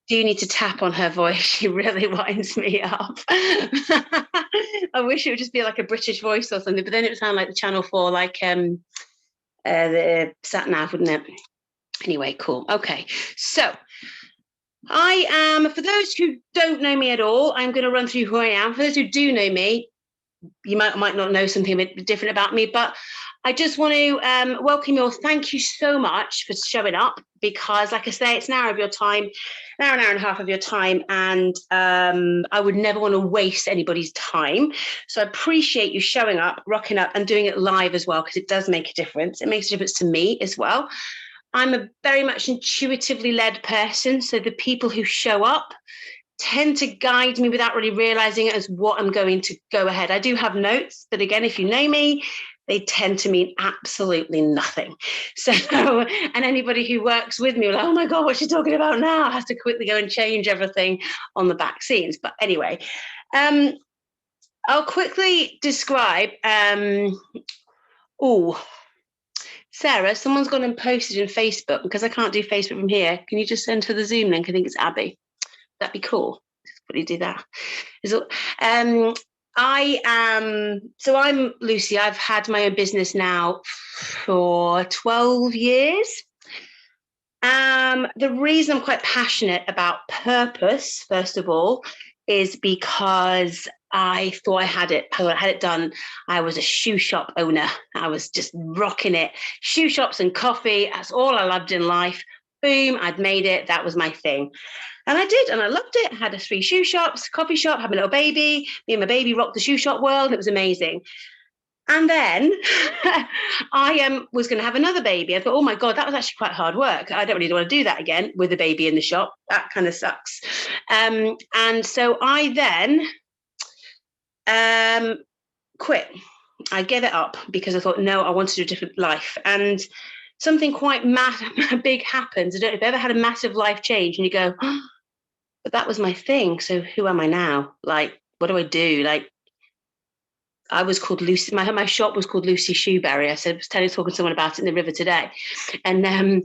do need to tap on her voice. She really winds me up. I wish it would just be like a British voice or something, but then it would sound like the Channel 4, like the sat nav, wouldn't it? Anyway, cool. Okay. So I am, for those who don't know me at all, I'm going to run through who I am. For those who do know me, you might not know something a bit different about me, but I just want to welcome you all. Thank you so much for showing up because, like I say, it's an hour of your time, an hour and a half of your time, and I would never want to waste anybody's time. So I appreciate you showing up, rocking up, and doing it live as well because it does make a difference. It makes a difference to me as well. I'm a very much intuitively led person, so the people who show up tend to guide me without really realizing it as what I'm going to go ahead. I do have notes, but again, if you know me, they tend to mean absolutely nothing. So, and anybody who works with me will like, oh my God, what's she talking about now? I have to quickly go and change everything on the back scenes. But anyway, I'll quickly describe. Sarah, someone's gone and posted in Facebook because I can't do Facebook from here. Can you just send her the Zoom link? I think it's Abby. That'd be cool. Quickly do that. I'm Lucy. I've had my own business now for 12 years. The reason I'm quite passionate about purpose, first of all, is because I thought I had it done. I was a shoe shop owner. I was just rocking it. Shoe shops and coffee. That's all I loved in life. Boom, I'd made it. That was my thing. And I did, and I loved it. I had 3 shoe shops, coffee shop, had my little baby. Me and my baby rocked the shoe shop world. It was amazing. And then I was going to have another baby. I thought, oh my God, that was actually quite hard work. I don't really want to do that again with a baby in the shop. That kind of sucks. And so I then quit. I gave it up because I thought, no, I want to do a different life. And something quite big happens. I don't know if you've ever had a massive life change and you go, oh, but that was my thing. So who am I now? Like, what do I do? Like, I was called Lucy. My shop was called Lucy Shoeberry. I was talking to someone about it in the river today, and I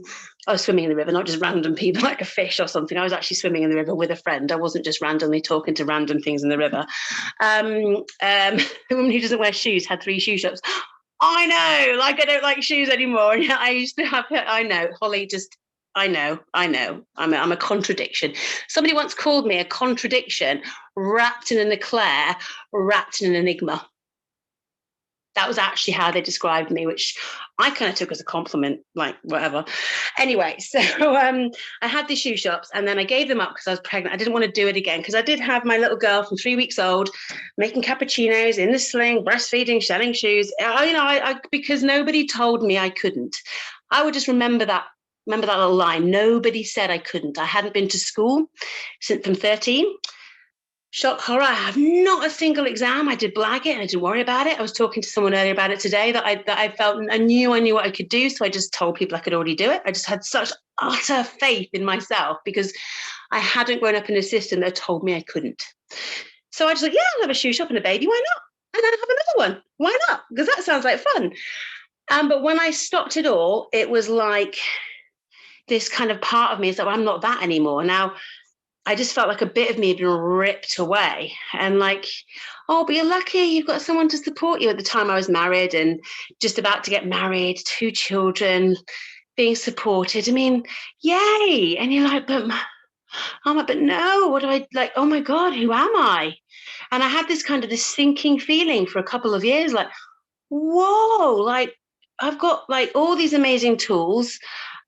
was swimming in the river, not just random people like a fish or something. I was actually swimming in the river with a friend. I wasn't just randomly talking to random things in the river. The woman who doesn't wear shoes had 3 shoe shops. I know, like I don't like shoes anymore. I used to have. I know, Holly. Just I know. I'm a contradiction. Somebody once called me a contradiction, wrapped in an eclair, wrapped in an enigma. That was actually how they described me, which I kind of took as a compliment, like whatever. Anyway, so I had these shoe shops and then I gave them up because I was pregnant. I didn't want to do it again because I did have my little girl from 3 weeks old making cappuccinos in the sling, breastfeeding, selling shoes. Because nobody told me I couldn't. I would just remember that little line. Nobody said I couldn't. I hadn't been to school since from 13. Shock horror. I have not a single exam. I did blag it and I didn't worry about it. I was talking to someone earlier about it today that I felt I knew what I could do. So I just told people I could already do it. I just had such utter faith in myself because I hadn't grown up in a system that told me I couldn't. So I just thought, yeah, I'll have a shoe shop and a baby. Why not? And then have another one. Why not? Because that sounds like fun. But when I stopped it all, it was like this kind of part of me is like, well, I'm not that anymore. Now, I just felt like a bit of me had been ripped away. And like, oh, but you're lucky you've got someone to support you. At the time I was married and just about to get married, 2 children, being supported. I mean, yay. And you're like, but no, what do I like? Oh my God, who am I? And I had this sinking feeling for a couple of years, like, whoa, like I've got like all these amazing tools.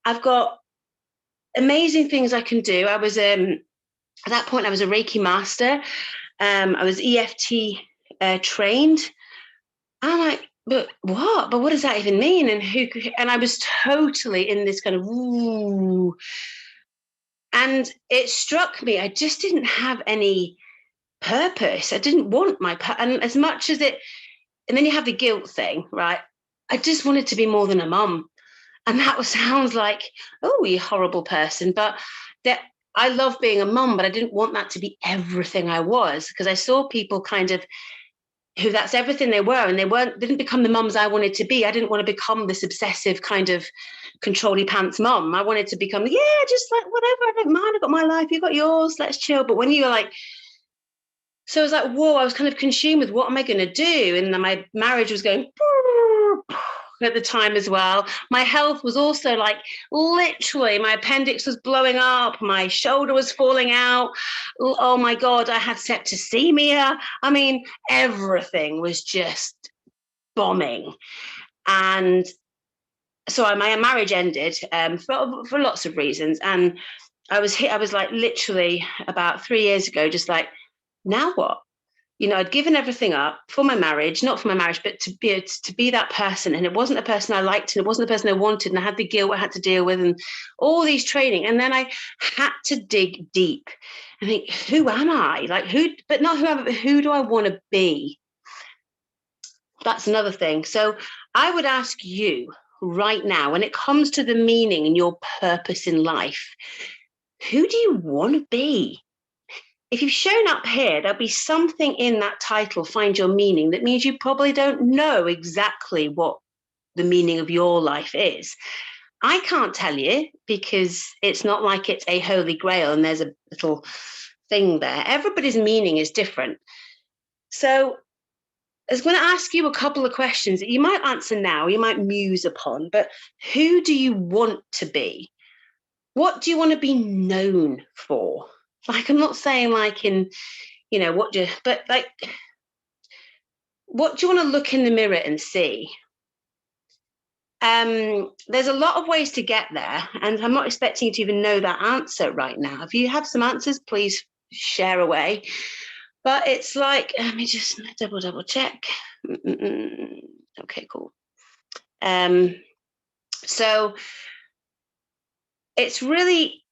I've got amazing things I can do. I was at that point, I was a Reiki master. I was EFT trained. I'm like, but what? But what does that even mean? And who? And I was totally in this kind of ooh. And it struck me, I just didn't have any purpose. I didn't want and as much as it, and then you have the guilt thing, right? I just wanted to be more than a mum. And that sounds like, oh, you horrible person. But that I love being a mum, but I didn't want that to be everything I was because I saw people kind of who that's everything they were, and didn't become the mums I wanted to be. I didn't want to become this obsessive kind of controlly pants mum. I wanted to become, just like whatever, I don't mind, I got my life, you got yours, let's chill. But when you're like, so I was like, whoa, I was kind of consumed with what am I going to do? And then my marriage was going at the time as well. My health was also like, literally, my appendix was blowing up, my shoulder was falling out. Oh my God, I had septicemia. I mean, everything was just bombing. And so my marriage ended for lots of reasons. And I was like literally about 3 years ago, just like, now what? I'd given everything up for my marriage, not for my marriage, but to be that person. And it wasn't a person I liked, and it wasn't the person I wanted. And I had the guilt I had to deal with, and all these training. And then I had to dig deep and think, who am I? Like but not who am I, but who do I want to be? That's another thing. So I would ask you right now, when it comes to the meaning and your purpose in life, who do you want to be? If you've shown up here, there'll be something in that title, Find Your Meaning, that means you probably don't know exactly what the meaning of your life is. I can't tell you because it's not like it's a holy grail and there's a little thing there. Everybody's meaning is different. So I was going to ask you a couple of questions that you might answer now, you might muse upon, but who do you want to be? What do you want to be known for? Like, I'm not saying like in, but like, what do you want to look in the mirror and see? There's a lot of ways to get there, and I'm not expecting you to even know that answer right now. If you have some answers, please share away. But it's like, let me just double check. Okay, cool. So it's really,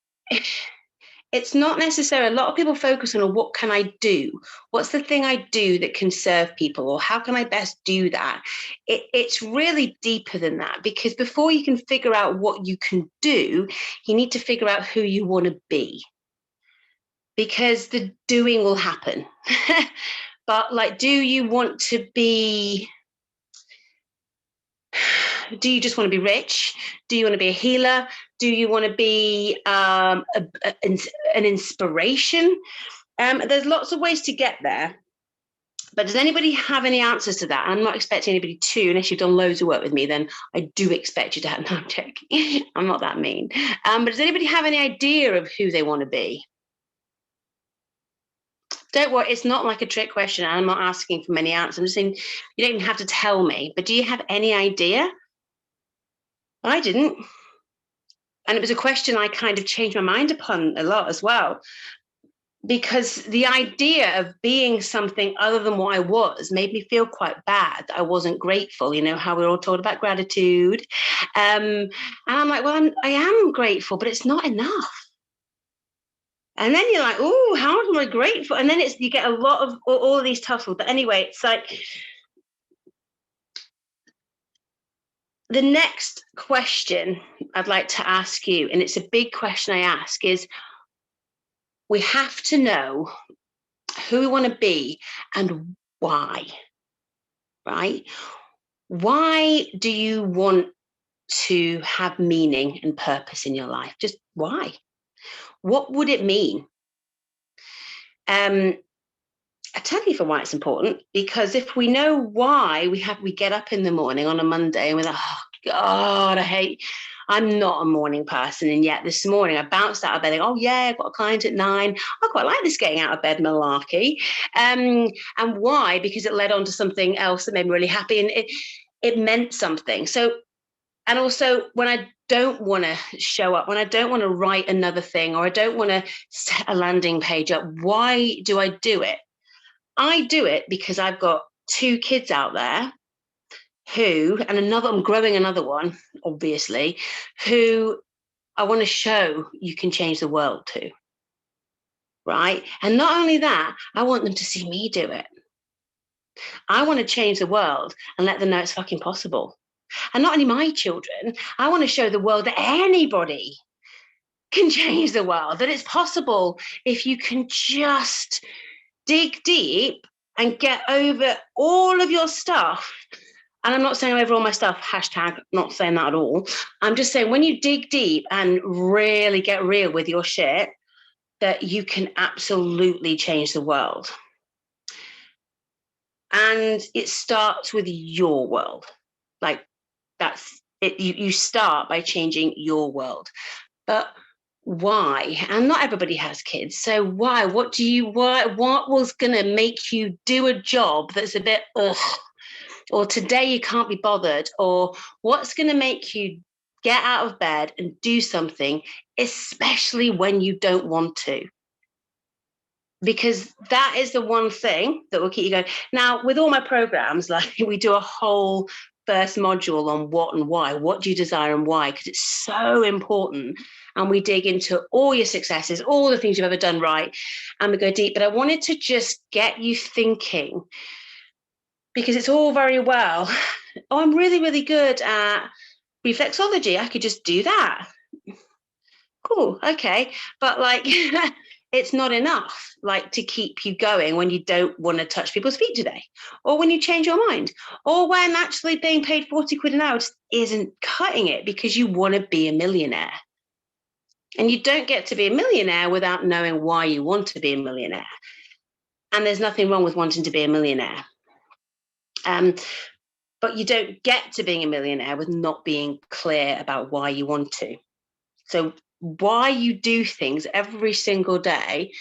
it's not necessarily, a lot of people focus on what can I do? What's the thing I do that can serve people? Or how can I best do that? It's really deeper than that, because before you can figure out what you can do, you need to figure out who you want to be. Because the doing will happen. But like, do you want to be, do you just want to be rich? Do you want to be a healer? Do you want to be an inspiration? There's lots of ways to get there. But does anybody have any answers to that? I'm not expecting anybody to, unless you've done loads of work with me, then I do expect you to have, no, I'm joking. I'm not that mean. But does anybody have any idea of who they want to be? Don't worry, it's not like a trick question. I'm not asking for many answers. I'm just saying you don't even have to tell me, but do you have any idea? I didn't. And it was a question I kind of changed my mind upon a lot as well, because the idea of being something other than what I was made me feel quite bad. I wasn't grateful, how we're all taught about gratitude. And I'm like, well, I am grateful, but it's not enough. And then you're like, oh, how am I grateful? And then you get a lot of all of these tussles. But anyway, it's like, the next question I'd like to ask you, and it's a big question I ask, is we have to know who we want to be and why, right? Why do you want to have meaning and purpose in your life? Just why? What would it mean? I tell you for why it's important, because if we know why we get up in the morning on a Monday and we're like, oh God, I'm not a morning person. And yet this morning I bounced out of bed, oh yeah, I've got a client at 9. I quite like this getting out of bed malarkey. And why? Because it led on to something else that made me really happy, and it meant something. So, and also when I don't want to show up, when I don't want to write another thing, or I don't want to set a landing page up, why do I do it? I do it because I've got 2 kids out there I'm growing another one, obviously, who I want to show you can change the world to, right? And not only that, I want them to see me do it. I want to change the world and let them know it's fucking possible. And not only my children, I want to show the world that anybody can change the world, that it's possible if you can just dig deep and get over all of your stuff. And I'm not saying I'm over all my stuff, hashtag, not saying that at all. I'm just saying when you dig deep and really get real with your shit, that you can absolutely change the world. And it starts with your world. Like, that's it. You start by changing your world. But why? And not everybody has kids. So why? What was going to make you do a job that's a bit, ugh, or today you can't be bothered, or what's going to make you get out of bed and do something, especially when you don't want to? Because that is the one thing that will keep you going. Now, with all my programs, like we do a whole first module on what and why. What do you desire and why? Because it's so important. And we dig into all your successes, all the things you've ever done right, and we go deep. But I wanted to just get you thinking, because it's all very well, oh, I'm really, really good at reflexology. I could just do that. Cool, okay. But like, it's not enough, like, to keep you going when you don't want to touch people's feet today, or when you change your mind, or when actually being paid 40 quid an hour just isn't cutting it because you want to be a millionaire. And you don't get to be a millionaire without knowing why you want to be a millionaire. And there's nothing wrong with wanting to be a millionaire. But you don't get to being a millionaire with not being clear about why you want to. So why you do things every single day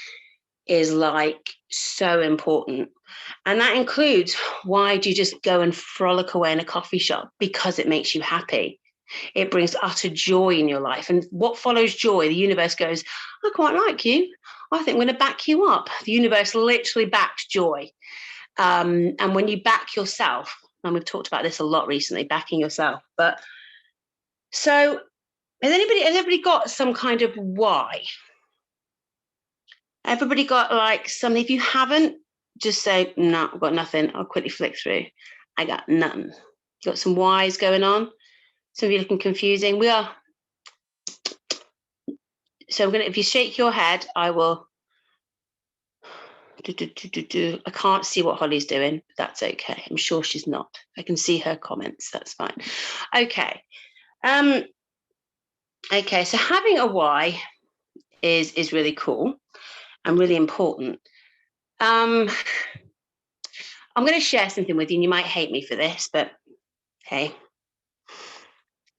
is like so important. And that includes, why do you just go and frolic away in a coffee shop? Because it makes you happy. It brings utter joy in your life. And what follows joy? The universe goes, I quite like you. I think I'm going to back you up. The universe literally backs joy. And when you back yourself, and we've talked about this a lot recently, backing yourself. But so has everybody got some kind of why? Everybody got like something? If you haven't, just say, no, I've got nothing. I'll quickly flick through. I got nothing. Got some whys going on. Some of you looking confusing. We are. So I'm gonna, if you shake your head, I will. I can't see what Holly's doing, but that's okay. I'm sure she's not. I can see her comments. That's fine. Okay. Okay. So having a why is really cool and really important. I'm going to share something with you, and you might hate me for this, but hey.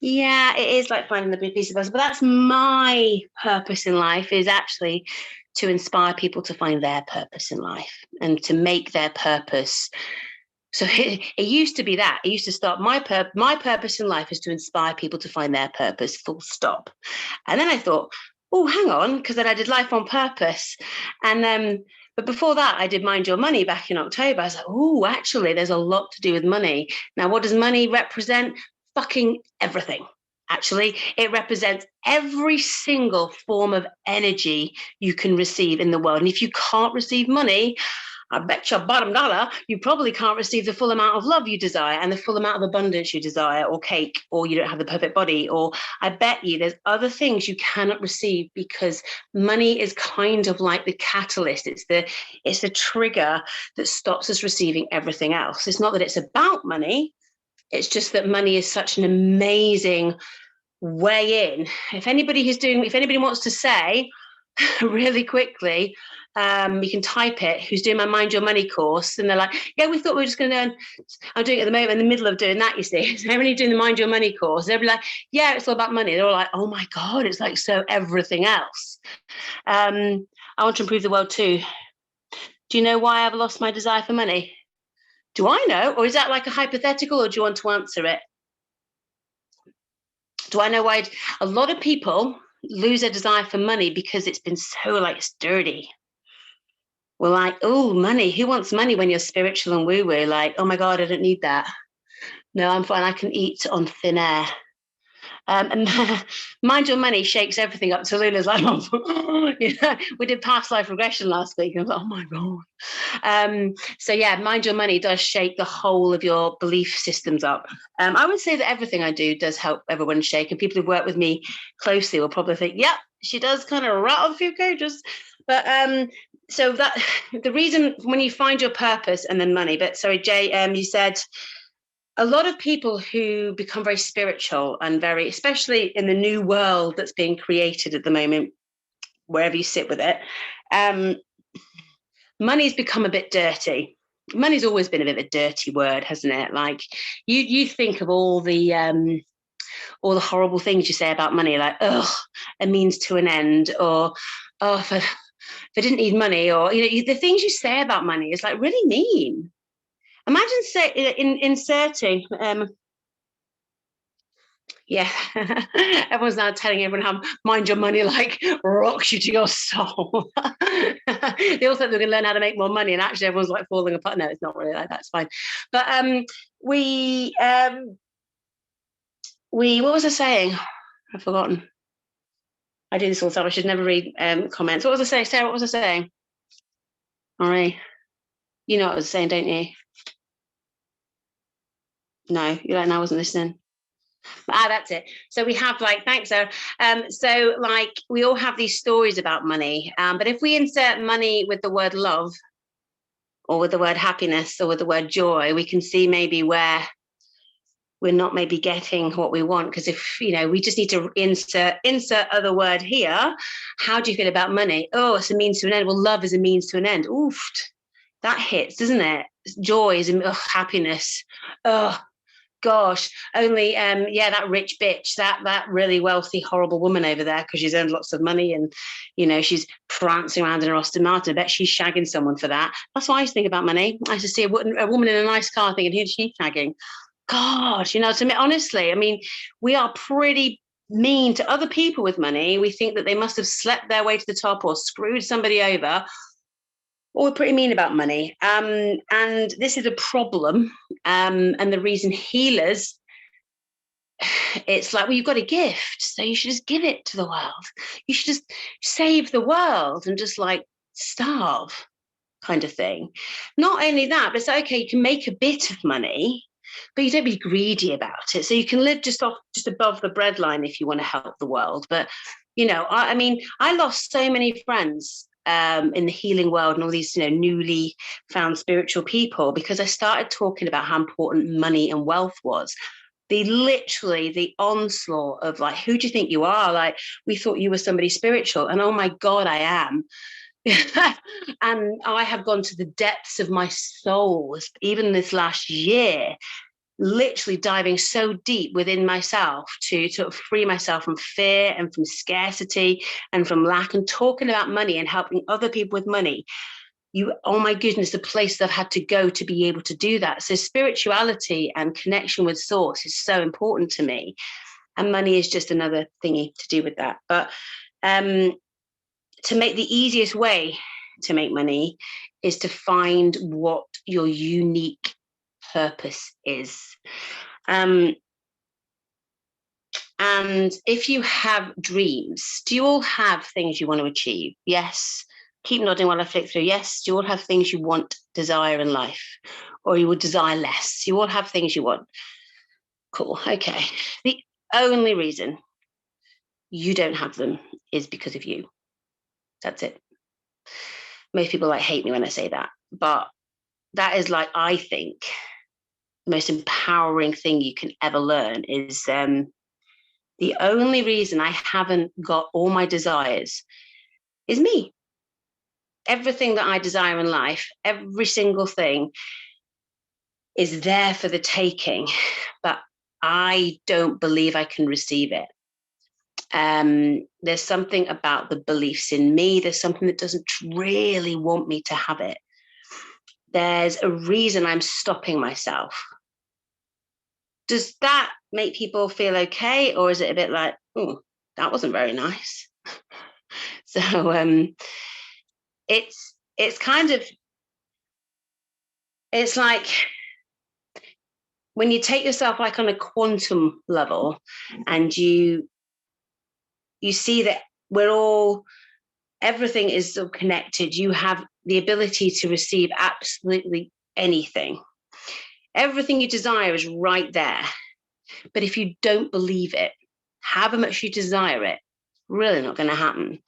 Yeah, it is like finding the big piece of puzzle, but that's my purpose in life, is actually to inspire people to find their purpose in life and to make their purpose. So it used to be that. It used to start, my purpose in life is to inspire people to find their purpose, full stop. And then I thought, oh, hang on, because then I did Life on Purpose. And but before that, I did Mind Your Money back in October. I was like, oh, actually, there's a lot to do with money. Now, what does money represent? Fucking everything. Actually, it represents every single form of energy you can receive in the world. And if you can't receive money, I bet your bottom dollar, you probably can't receive the full amount of love you desire and the full amount of abundance you desire, or cake, or you don't have the perfect body, or I bet you there's other things you cannot receive, because money is kind of like the catalyst. It's the trigger that stops us receiving everything else. It's not that it's about money. It's just that money is such an amazing way in. If anybody wants to say really quickly, you can type it, who's doing my Mind Your Money course, and they're like, yeah, we thought we were just going to learn. I'm doing it at the moment, in the middle of doing that, you see. So everybody doing the Mind Your Money course, they'll be like, yeah, it's all about money. They're all like, oh my God, it's like so everything else. I want to improve the world too. Do you know why I've lost my desire for money? Do I know? Or is that like a hypothetical, or do you want to answer it? Do I know why? A lot of people lose their desire for money because it's been so like sturdy. We're like, oh, money. Who wants money when you're spiritual and woo-woo? Like, oh my God, I don't need that. No, I'm fine. I can eat on thin air. And Mind Your Money shakes everything up. So Luna's like, oh, you know, we did past life regression last week. I was like, oh my God. So yeah, Mind Your Money does shake the whole of your belief systems up. I would say that everything I do does help everyone shake. And people who've worked with me closely will probably think, yep, she does kind of rattle a few cages. But So that the reason when you find your purpose and then money, but sorry, Jay, you said a lot of people who become very spiritual and very, especially in the new world that's being created at the moment, wherever you sit with it, money's become a bit dirty. Money's always been a bit of a dirty word, hasn't it? Like you think of all the horrible things you say about money, like, oh, a means to an end, or oh, if I didn't need money, or the things you say about money is like really mean. Imagine inserting yeah, everyone's now telling everyone how mind your money like rocks you to your soul. They all think they're going to learn how to make more money, and actually everyone's like falling apart. No, it's not really like that. It's fine. But we what was I saying? I've forgotten. I do this all the time. I should never read comments. What was I saying, Sarah? What was I saying? All right, you know what I was saying, don't you? No, you're like, no, I wasn't listening. That's it. So we have like, thanks, Sarah. So like we all have these stories about money, but if we insert money with the word love, or with the word happiness, or with the word joy, we can see maybe where we're not maybe getting what we want. Because if we just need to insert other word here. How do you feel about money? Oh, it's a means to an end. Well, love is a means to an end. Oof, that hits, doesn't it? Joy is happiness. Oh gosh, only that rich bitch, that really wealthy horrible woman over there, because she's earned lots of money, and she's prancing around in her Aston Martin. I bet she's shagging someone for that. That's what I used to think about money. I used to see a woman in a nice car thinking, who's she shagging? Gosh, to me, honestly, I mean, we are pretty mean to other people with money. We think that they must have slept their way to the top or screwed somebody over. Or we're pretty mean about money. And this is a problem. And the reason healers, it's like, well, you've got a gift, so you should just give it to the world. You should just save the world and just like starve, kind of thing. Not only that, but it's like, okay, you can make a bit of money, but you don't be greedy about it. So you can live just above the breadline if you want to help the world. But I mean, I lost so many friends in the healing world and all these newly found spiritual people, because I started talking about how important money and wealth was. The onslaught of like, who do you think you are? Like, we thought you were somebody spiritual, and oh my God, I am. And I have gone to the depths of my soul, even this last year, literally diving so deep within myself to sort of free myself from fear and from scarcity and from lack, and talking about money and helping other people with money. Oh my goodness, the place I've had to go to be able to do that. So spirituality and connection with source is so important to me. And money is just another thingy to do with that. But to make the easiest way to make money is to find what your unique purpose is. And if you have dreams, do you all have things you want to achieve? Yes. Keep nodding while I flick through. Yes. Do you all have things you want, desire in life? Or you would desire less? You all have things you want. Cool. Okay. The only reason you don't have them is because of you. That's it. Most people hate me when I say that, but that is I think the most empowering thing you can ever learn is the only reason I haven't got all my desires is me. Everything that I desire in life, every single thing is there for the taking, but I don't believe I can receive it. There's something about the beliefs in me. There's something that doesn't really want me to have it. There's a reason I'm stopping myself. Does that make people feel okay? Or is it a bit like, oh, that wasn't very nice? So it's kind of, it's like when you take yourself on a quantum level, and you see that everything is so connected. You have the ability to receive absolutely anything. Everything you desire is right there. But if you don't believe it, however much you desire it, really not going to happen.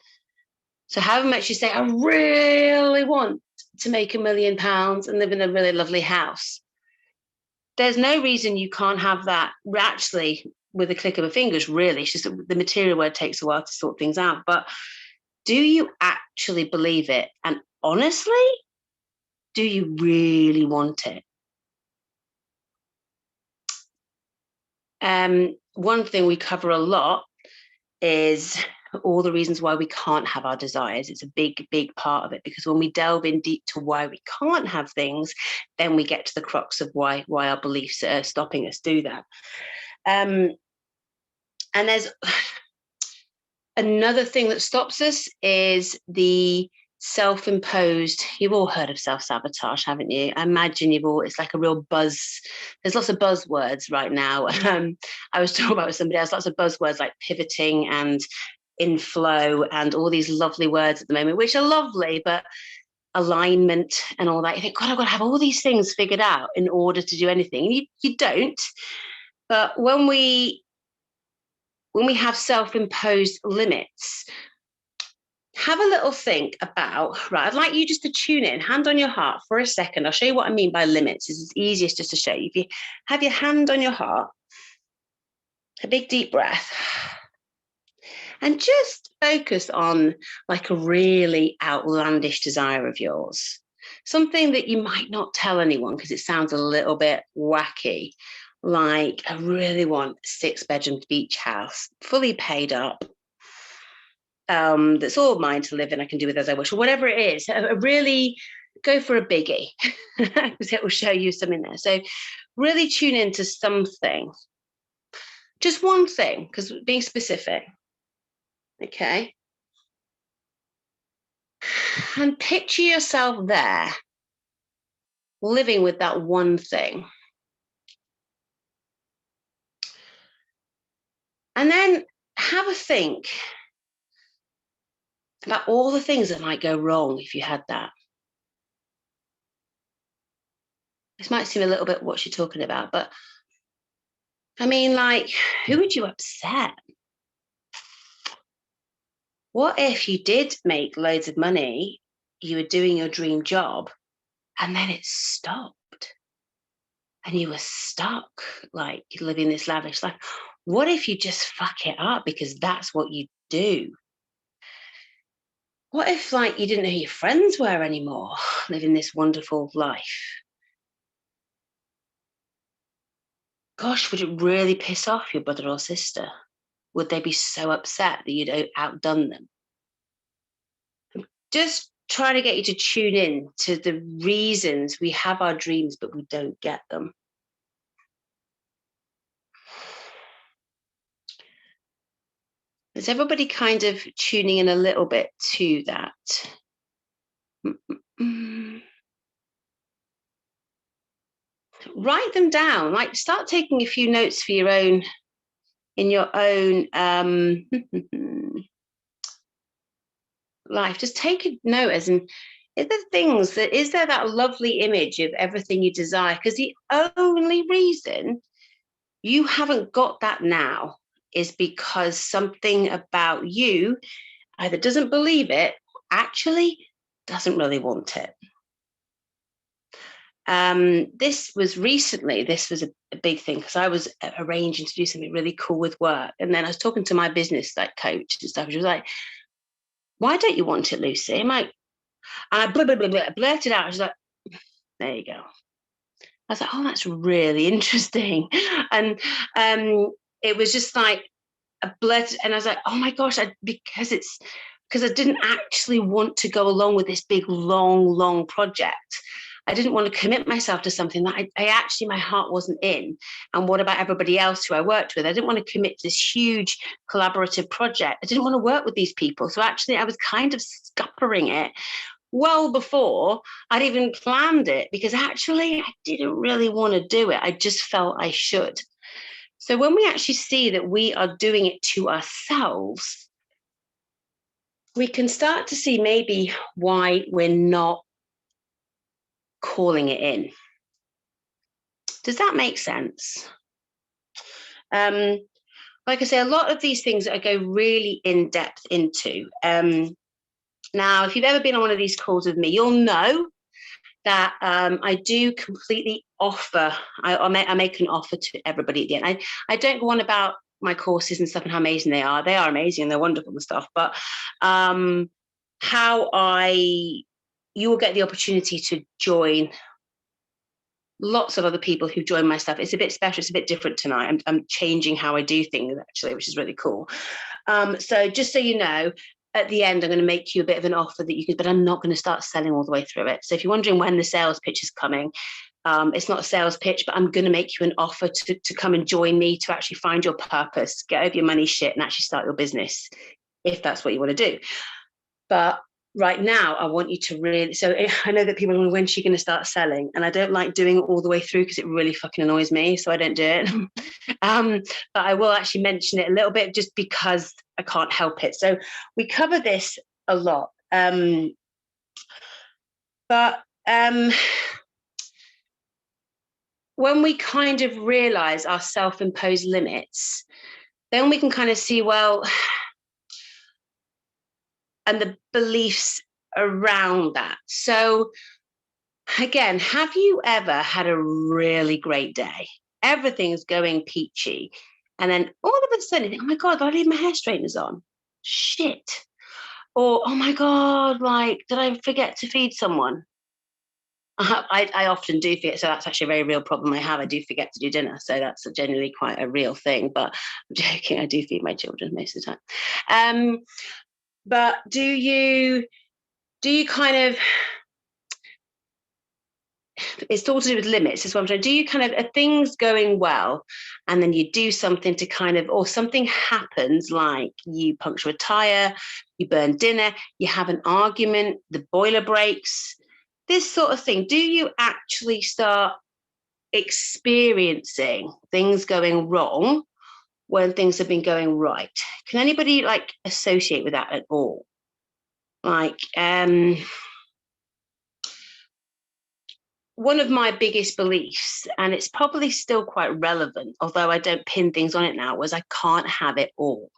So however much you say, I really want to make £1 million and live in a really lovely house, there's no reason you can't have that actually with a click of a fingers, really. It's just the material world takes a while to sort things out. But do you actually believe it? And honestly, do you really want it? One thing we cover a lot is all the reasons why we can't have our desires. It's a big, big part of it, because when we delve in deep to why we can't have things, then we get to the crux of why our beliefs are stopping us do that. And there's another thing that stops us is the self-imposed. You've all heard of self-sabotage, haven't you? I imagine you've all. It's like a real buzz. There's lots of buzzwords right now. I was talking about with somebody else. Lots of buzzwords like pivoting and in flow and all these lovely words at the moment, which are lovely, but alignment and all that. You think, God, I've got to have all these things figured out in order to do anything. And you don't. But when we have self-imposed limits, have a little think about, right, I'd like you just to tune in, hand on your heart for a second. I'll show you what I mean by limits. It's easiest just to show you. If you have your hand on your heart, a big deep breath, and just focus on like a really outlandish desire of yours, something that you might not tell anyone because it sounds a little bit wacky. Like, I really want a 6-bedroom beach house, fully paid up, that's all mine to live in. I can do with as I wish, or whatever it is. Really go for a biggie because it will show you something there. So really tune into something, just one thing, because being specific. Okay. And picture yourself there, living with that one thing. And then have a think about all the things that might go wrong if you had that. This might seem a little bit what you're talking about, but I mean, like, who would you upset? What if you did make loads of money, you were doing your dream job, and then it stopped and you were stuck, like living this lavish life? What if you just fuck it up because that's what you do? What if, like, you didn't know who your friends were anymore, living this wonderful life? Gosh, would it really piss off your brother or sister? Would they be so upset that you'd outdone them? Just try to get you to tune in to the reasons we have our dreams, but we don't get them. Is everybody kind of tuning in a little bit to that? Write them down, like start taking a few notes for your own, in your own life. Just take a note as in, is there that lovely image of everything you desire? Because the only reason you haven't got that now is because something about you either doesn't believe it, actually doesn't really want it. This was a big thing because I was arranging to do something really cool with work. And then I was talking to my business coach and stuff. She was like, why don't you want it, Lucy? I'm like, and I blurted out. She's like, there you go. I was like, oh, that's really interesting. And it was just like a blurted, and I was like, oh my gosh, because I didn't actually want to go along with this big, long project. I didn't want to commit myself to something that I actually, my heart wasn't in. And what about everybody else who I worked with? I didn't want to commit to this huge collaborative project. I didn't want to work with these people. So actually, I was kind of scuppering it well before I'd even planned it, because actually I didn't really want to do it. I just felt I should. So when we actually see that we are doing it to ourselves, we can start to see maybe why we're not calling it in. Does that make sense? Like I say, a lot of these things that I go really in depth into, Now, if you've ever been on one of these calls with me, you'll know that I do completely offer, I make an offer to everybody at the end. I don't go on about my courses and stuff and how amazing they are. They are amazing and they're wonderful and stuff, but you will get the opportunity to join lots of other people who join my stuff. It's a bit special. It's a bit different tonight. I'm changing how I do things, actually, which is really cool. So just so you know, at the end, I'm going to make you a bit of an offer that you can, but I'm not going to start selling all the way through it. So if you're wondering when the sales pitch is coming, it's not a sales pitch, but I'm going to make you an offer to come and join me, to actually find your purpose, get over your money shit, and actually start your business, if that's what you want to do. But right now, I want you to really, so I know that people are wondering, when's she going to start selling? And I don't like doing it all the way through because it really fucking annoys me. So I don't do it. But I will actually mention it a little bit just because I can't help it. So we cover this a lot. But when we kind of realize our self-imposed limits, then we can kind of see, well, and the beliefs around that. So again, have you ever had a really great day? Everything's going peachy. And then all of a sudden, oh my God, did I leave my hair straighteners on? Shit. Or, oh my God, like, did I forget to feed someone? I often do forget. So that's actually a very real problem I have. I do forget to do dinner. So that's generally quite a real thing. But I'm joking. I do feed my children most of the time. But do you kind of, it's all to do with limits, is what I'm trying. Do you kind of, are things going well, and then you do something to kind of, or something happens, like you puncture a tire, you burn dinner, you have an argument, the boiler breaks, this sort of thing. Do you actually start experiencing things going wrong when things have been going right? Can anybody like associate with that at all? Like, one of my biggest beliefs, and it's probably still quite relevant, although I don't pin things on it now, was I can't have it all.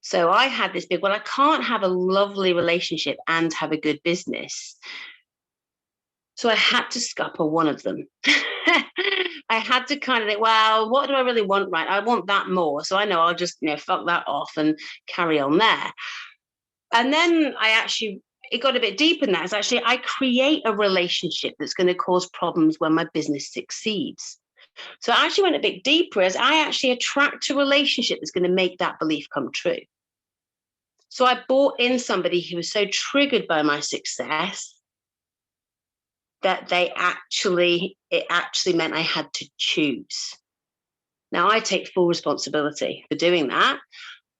So I had this big, well, I can't have a lovely relationship and have a good business. So I had to scupper one of them. I had to kind of think, well, what do I really want? Right. I want that more. So I know I'll just, fuck that off and carry on there. And then it got a bit deeper than that. It's actually, I create a relationship that's going to cause problems when my business succeeds. So I actually went a bit deeper, as I actually attract a relationship that's going to make that belief come true. So I brought in somebody who was so triggered by my success that it actually meant I had to choose. Now I take full responsibility for doing that,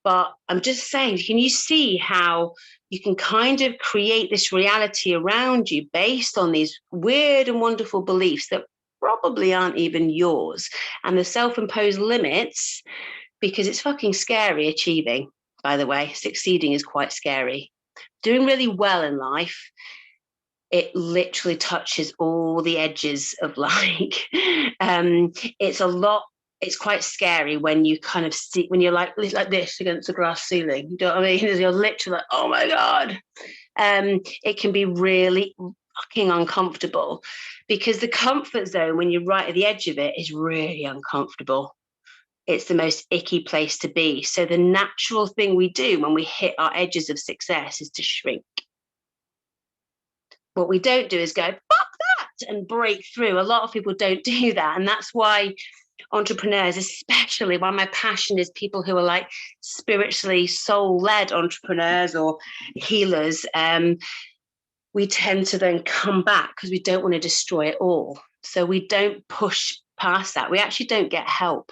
but I'm just saying, can you see how you can kind of create this reality around you based on these weird and wonderful beliefs that probably aren't even yours, and the self-imposed limits, because it's fucking scary achieving, by the way. Succeeding is quite scary. Doing really well in life, it literally touches all the edges of it's quite scary when you kind of see, when you're like this against the glass ceiling, you know what I mean? You're literally like, oh my God. It can be really fucking uncomfortable, because the comfort zone, when you're right at the edge of it, is really uncomfortable. It's the most icky place to be. So the natural thing we do when we hit our edges of success is to shrink. What we don't do is go, fuck that, and break through. A lot of people don't do that. And that's why entrepreneurs, especially, why my passion is people who are like spiritually soul-led entrepreneurs or healers. We tend to then come back because we don't want to destroy it all. So we don't push past that. We actually don't get help.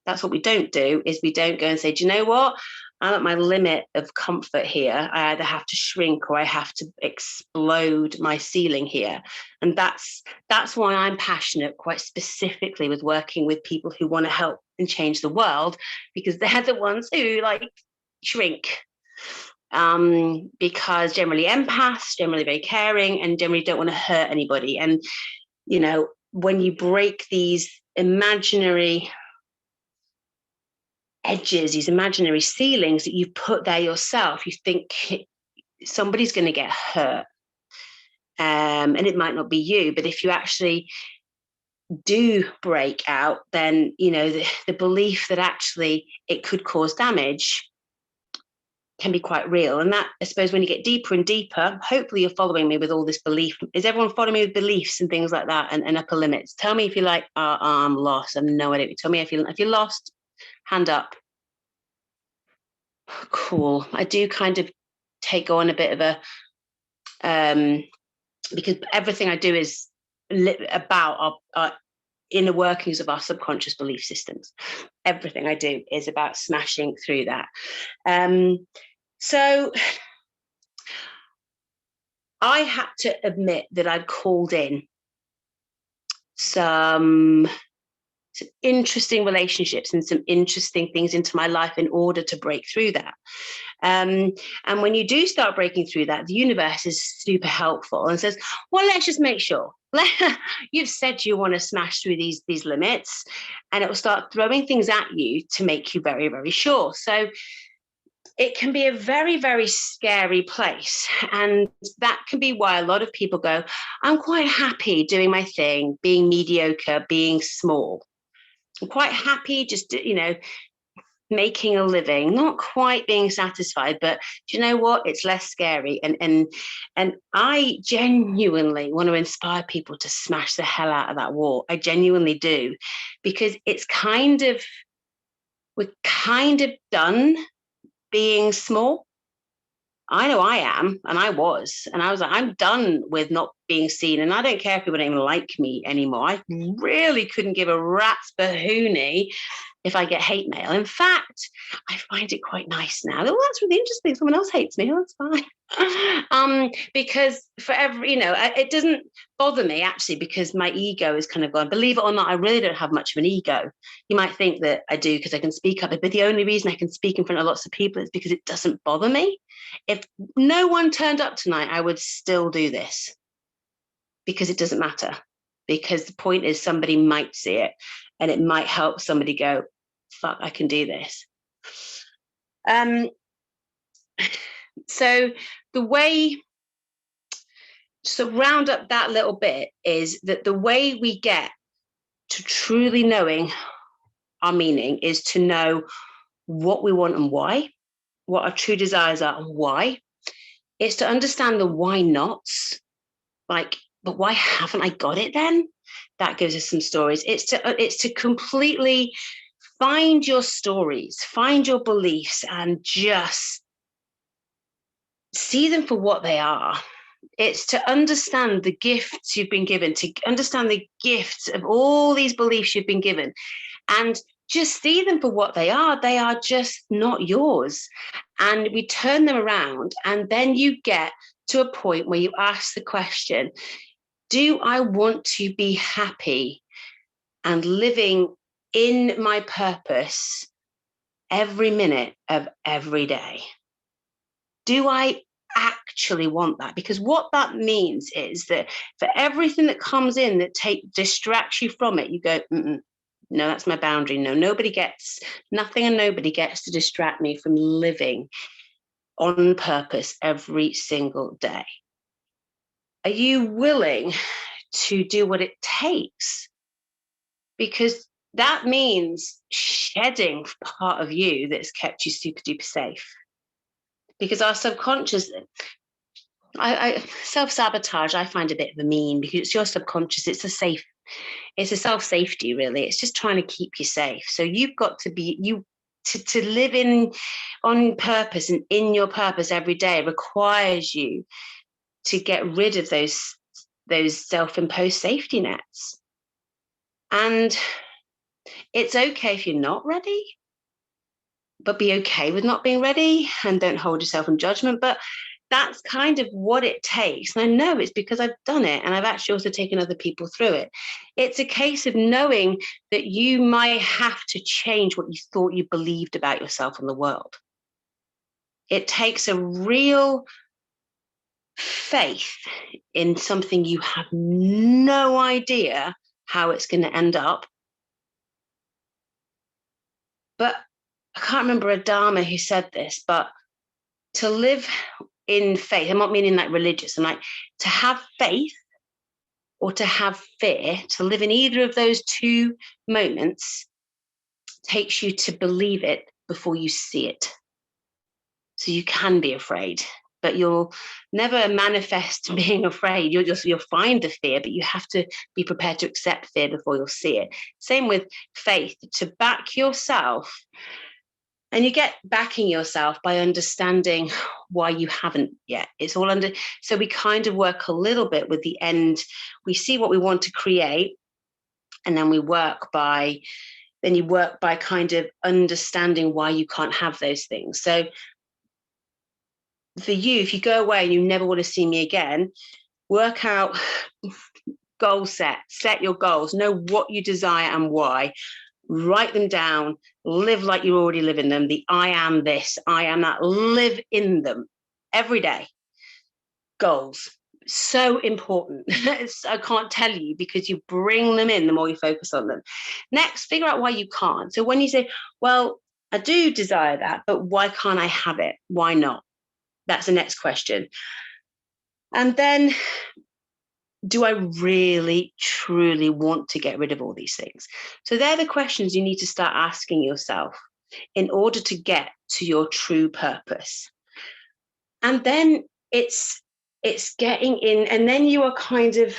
That's what we don't do, is we don't go and say, do you know what? I'm at my limit of comfort here. I either have to shrink or I have to explode my ceiling here. And that's why I'm passionate quite specifically with working with people who want to help and change the world, because they're the ones who like shrink. Because generally empaths, generally very caring, and generally don't want to hurt anybody. And, when you break these imaginary edges, these imaginary ceilings that you've put there yourself, you think somebody's going to get hurt. And it might not be you, but if you actually do break out, then, you know, the belief that actually it could cause damage can be quite real. And that, I suppose, when you get deeper and deeper, hopefully you're following me with all this belief. Is everyone following me with beliefs and things like that, and upper limits? Tell me if you're like, I'm lost. I have no idea. Tell me if you're lost, hand up. Cool. I do kind of take on a bit of a, because everything I do is about our inner workings of our subconscious belief systems. Everything I do is about smashing through that. So I had to admit that I'd called in some interesting relationships and some interesting things into my life in order to break through that. And when you do start breaking through that, the universe is super helpful and says, well, let's just make sure. You've said you want to smash through these limits, and it will start throwing things at you to make you very, very sure. So it can be a very, very scary place. And that can be why a lot of people go, I'm quite happy doing my thing, being mediocre, being small. I'm quite happy just, you know, making a living, not quite being satisfied, but do you know what? It's less scary. And I genuinely want to inspire people to smash the hell out of that wall. I genuinely do, because we're kind of done being small. I know I am, and I was like, I'm done with not being seen, and I don't care if people don't even like me anymore. I really couldn't give a rat's bahoonie if I get hate mail. In fact, I find it quite nice now. Oh, that's really interesting. Someone else hates me. Oh, that's fine. Because for every, you know, it doesn't bother me actually, because my ego is kind of gone. Believe it or not, I really don't have much of an ego. You might think that I do because I can speak up, but the only reason I can speak in front of lots of people is because it doesn't bother me. If no one turned up tonight, I would still do this because it doesn't matter. Because the point is, somebody might see it and it might help somebody go, fuck, I can do this. So the way to round up that little bit is that the way we get to truly knowing our meaning is to know what we want and why, what our true desires are and why. It's to understand the why nots, like, but why haven't I got it then? That gives us some stories. It's to completely find your stories, find your beliefs, and just see them for what they are. It's to understand the gifts you've been given, to understand the gifts of all these beliefs you've been given, and just see them for what they are. They are just not yours. And we turn them around, and then you get to a point where you ask the question, do I want to be happy and living in my purpose every minute of every day? Do I actually want that? Because what that means is that for everything that comes in that distracts you from it, you go, no, that's my boundary. No, nothing and nobody gets to distract me from living on purpose every single day. Are you willing to do what it takes? Because that means shedding part of you that's kept you super duper safe. Because our subconscious, I self-sabotage, I find a bit of a mean, because it's your subconscious. It's a self-safety, really. It's just trying to keep you safe. So you've got to be, to live on purpose and in your purpose every day requires you to get rid of those self-imposed safety nets. And it's okay if you're not ready, but be okay with not being ready, and don't hold yourself in judgment. But that's kind of what it takes. And I know it's because I've done it, and I've actually also taken other people through it. It's a case of knowing that you might have to change what you thought you believed about yourself and the world. It takes a real faith in something you have no idea how it's going to end up. But I can't remember a Dharma who said this, but to live in faith, I'm not meaning like religious, I'm like, to have faith or to have fear, to live in either of those two moments takes you to believe it before you see it. So you can be afraid, but you'll never manifest being afraid. You'll find the fear, but you have to be prepared to accept fear before you'll see it. Same with faith, to back yourself. And you get backing yourself by understanding why you haven't yet. It's all under. So we kind of work a little bit with the end. We see what we want to create, and then we work by. Then you work by kind of understanding why you can't have those things. So for you, if you go away and you never want to see me again, work out goal set your goals, know what you desire and why. Write them down, live like you already live in them. The I am this, I am that, live in them every day. Goals, so important. I can't tell you, because you bring them in the more you focus on them. Next, figure out why you can't. So when you say, well, I do desire that, but why can't I have it? Why not? That's the next question. And then, do I really, truly want to get rid of all these things? So they're the questions you need to start asking yourself in order to get to your true purpose. And then it's getting in, and then you are kind of,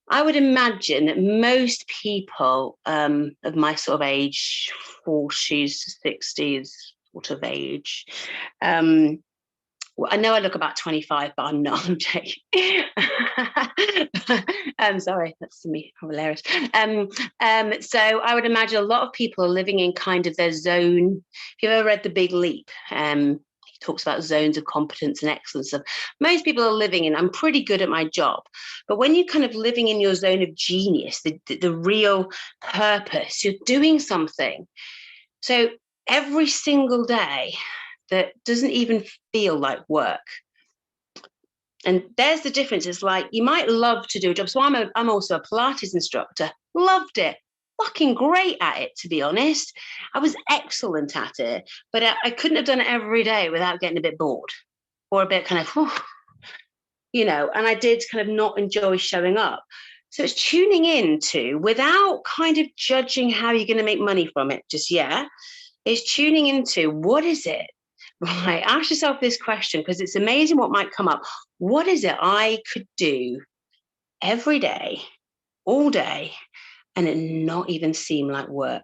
I would imagine that most people of my sort of age, 40s, 60s, sort of age, I know I look about 25, but I'm not. I'm joking. I'm sorry, that's me. I'm hilarious. So I would imagine a lot of people are living in kind of their zone. If you've ever read The Big Leap, he talks about zones of competence and excellence. Most people are living in, I'm pretty good at my job. But when you're kind of living in your zone of genius, the real purpose, you're doing something. So every single day, that doesn't even feel like work. And there's the difference. It's like, you might love to do a job. So I'm also a Pilates instructor. Loved it. Fucking great at it, to be honest. I was excellent at it, but I couldn't have done it every day without getting a bit bored or a bit kind of, and I did kind of not enjoy showing up. So it's tuning into, without kind of judging how you're going to make money from it just yet, it's tuning into, what is it? Right, ask yourself this question, because it's amazing what might come up. What is it I could do every day, all day, and it not even seem like work?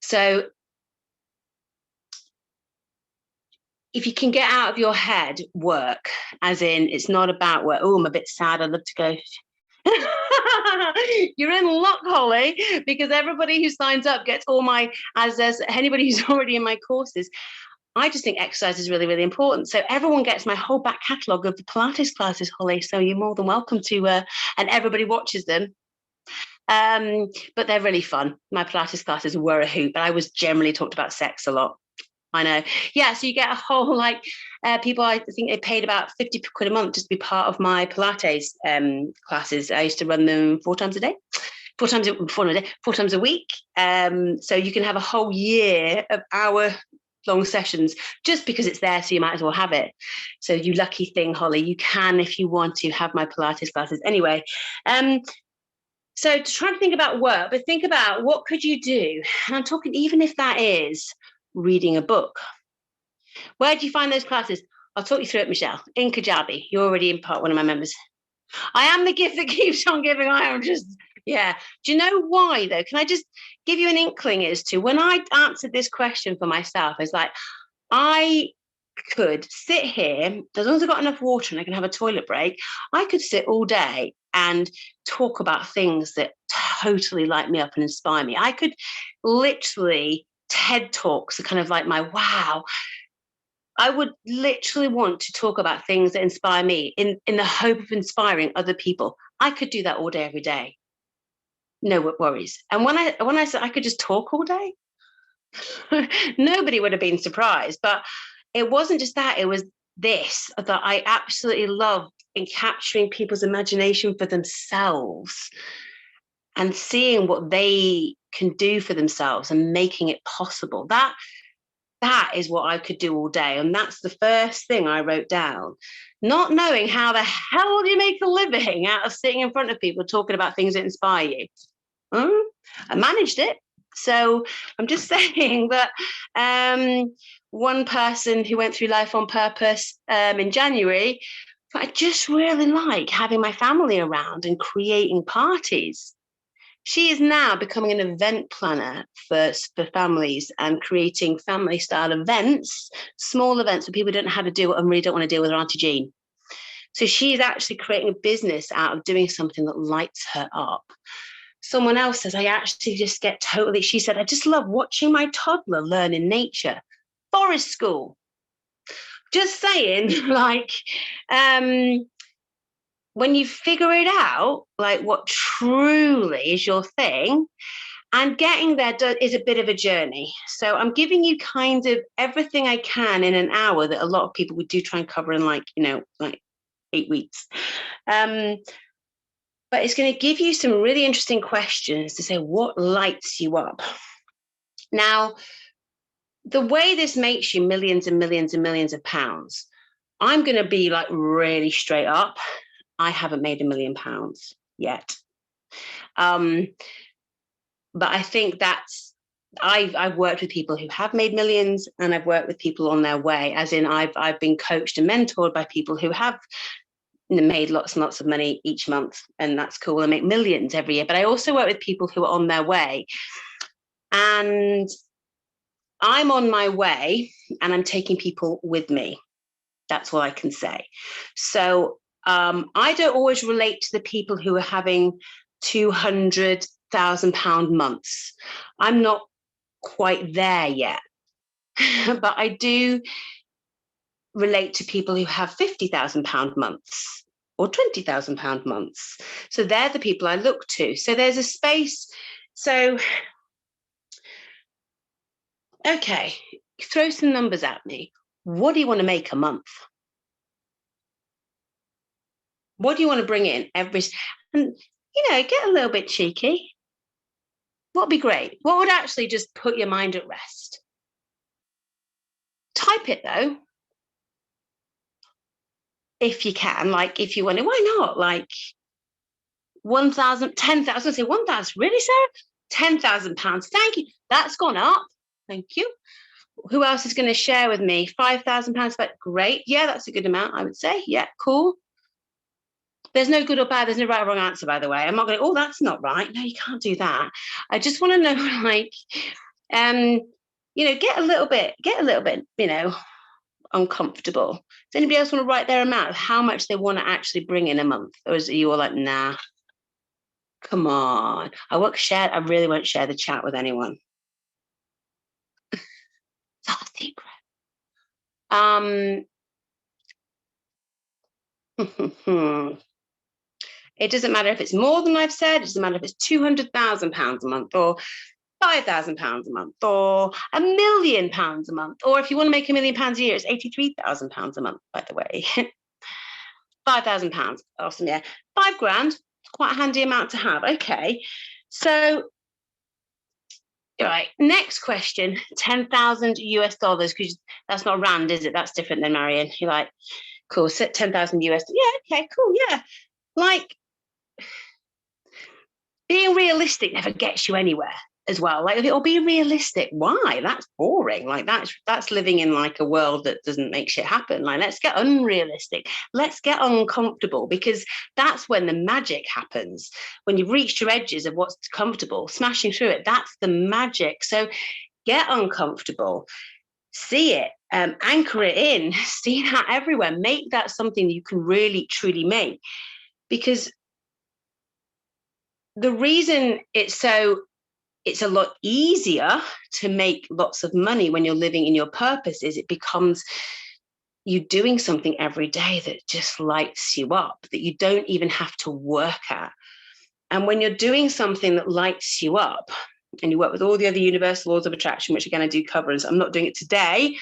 So if you can get out of your head work, as in it's not about work. Oh, I'm a bit sad. I'd love to go. You're in luck, Holly, because everybody who signs up gets all my, as there's anybody who's already in my courses. I just think exercise is really, really important. So everyone gets my whole back catalogue of the Pilates classes, Holly. So you're more than welcome to, and everybody watches them. But they're really fun. My Pilates classes were a hoot, but I was generally talked about sex a lot. I know. Yeah, so you get a whole, people, I think they paid about 50 quid a month just to be part of my Pilates classes. I used to run them 4 times a day. 4 times a week. So you can have a whole year of hour-long sessions just because it's there, so you might as well have it. So you lucky thing, Holly, you can, if you want to, have my Pilates classes. Anyway, so to try to think about work, but think about what could you do? And I'm talking, even if that is reading a book. Where do you find those classes? I'll talk you through it, Michelle. In Kajabi. You're already in part, one of my members. I am the gift that keeps on giving. I am just, yeah. Do you know why, though? Can I just give you an inkling as to when I answered this question for myself? It's like, I could sit here, as long as I've got enough water and I can have a toilet break, I could sit all day and talk about things that totally light me up and inspire me. I could literally, TED Talks are kind of like my wow. I would literally want to talk about things that inspire me in the hope of inspiring other people. I could do that all day, every day. No worries. And when I said I could just talk all day, nobody would have been surprised. But it wasn't just that, it was this that I absolutely loved, in capturing people's imagination for themselves and seeing what they can do for themselves and making it possible. That that is what I could do all day. And that's the first thing I wrote down, not knowing how the hell do you make a living out of sitting in front of people talking about things that inspire you. I managed it. So I'm just saying that one person who went through Life on Purpose in January, I just really like having my family around and creating parties. She is now becoming an event planner for families and creating family style events, small events where people don't know how to do it and really don't want to deal with their Auntie Jean. So she's actually creating a business out of doing something that lights her up. Someone else says, I actually just get totally, she said, I just love watching my toddler learn in nature. Forest school. Just saying, like, when you figure it out, like what truly is your thing, and getting there is a bit of a journey. So I'm giving you kind of everything I can in an hour that a lot of people would do try and cover in like 8 weeks. But it's going to give you some really interesting questions to say what lights you up. Now, the way this makes you millions and millions and millions of pounds, I'm going to be like really straight up. I haven't made £1 million yet. But I think that's, I've worked with people who have made millions, and I've worked with people on their way, as in I've been coached and mentored by people who have made lots and lots of money each month, and that's cool. I make millions every year. But I also work with people who are on their way, and I'm on my way and I'm taking people with me. That's all I can say. So I don't always relate to the people who are having £200,000 months. I'm not quite there yet, but I do relate to people who have £50,000 months or £20,000 months. So they're the people I look to. So there's a space. So, okay, throw some numbers at me. What do you want to make a month? What do you want to bring in every, and get a little bit cheeky. What would be great? What would actually just put your mind at rest? Type it though, if you can. Like, if you want to, why not? Like 1,000, 10,000. I was going to say 1,000. Really, Sarah? £10,000. Thank you. That's gone up. Thank you. Who else is going to share with me? £5,000. But great. Yeah, that's a good amount, I would say. Yeah, cool. There's no good or bad. There's no right or wrong answer, by the way. I'm not going, oh, that's not right. No, you can't do that. I just want to know, like, get a little bit, uncomfortable. Does anybody else want to write their amount of how much they want to actually bring in a month? Or is it you all like, nah, come on. I really won't share the chat with anyone. It's not a secret. It doesn't matter if it's more than I've said. It doesn't matter if it's £200,000 a month or £5,000 a month or £1 million a month. Or if you want to make £1 million a year, it's £83,000 a month, by the way. £5,000. Awesome. Yeah. £5,000. It's quite a handy amount to have. Okay. So, all right. Next question, 10,000 US dollars, because that's not rand, is it? That's different than Marion. You're like, cool. 10,000 US. Yeah. Okay. Cool. Yeah. Like, being realistic never gets you anywhere as well. Like, it'll be realistic. Why? That's boring. Like, that's living in like a world that doesn't make shit happen. Like, let's get unrealistic. Let's get uncomfortable, because that's when the magic happens. When you've reached your edges of what's comfortable, smashing through it, that's the magic. So get uncomfortable, see it, anchor it in, see that everywhere, make that something you can really, truly make. Because the reason it's a lot easier to make lots of money when you're living in your purpose is it becomes you doing something every day that just lights you up, that you don't even have to work at. And when you're doing something that lights you up, and you work with all the other universal laws of attraction, which again I do cover, and so I'm not doing it today,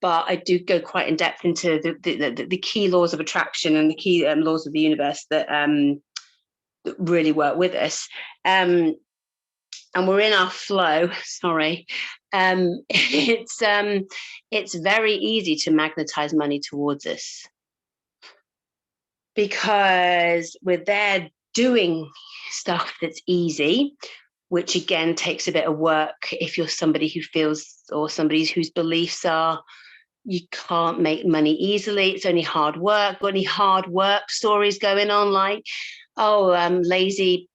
but I do go quite in depth into the key laws of attraction and the key laws of the universe that really work with us. and we're in our flow, sorry, it's very easy to magnetize money towards us because we're there doing stuff that's easy, which again takes a bit of work if you're somebody who feels, or somebody whose beliefs are, you can't make money easily, it's only hard work. Got any hard work stories going on, like, lazy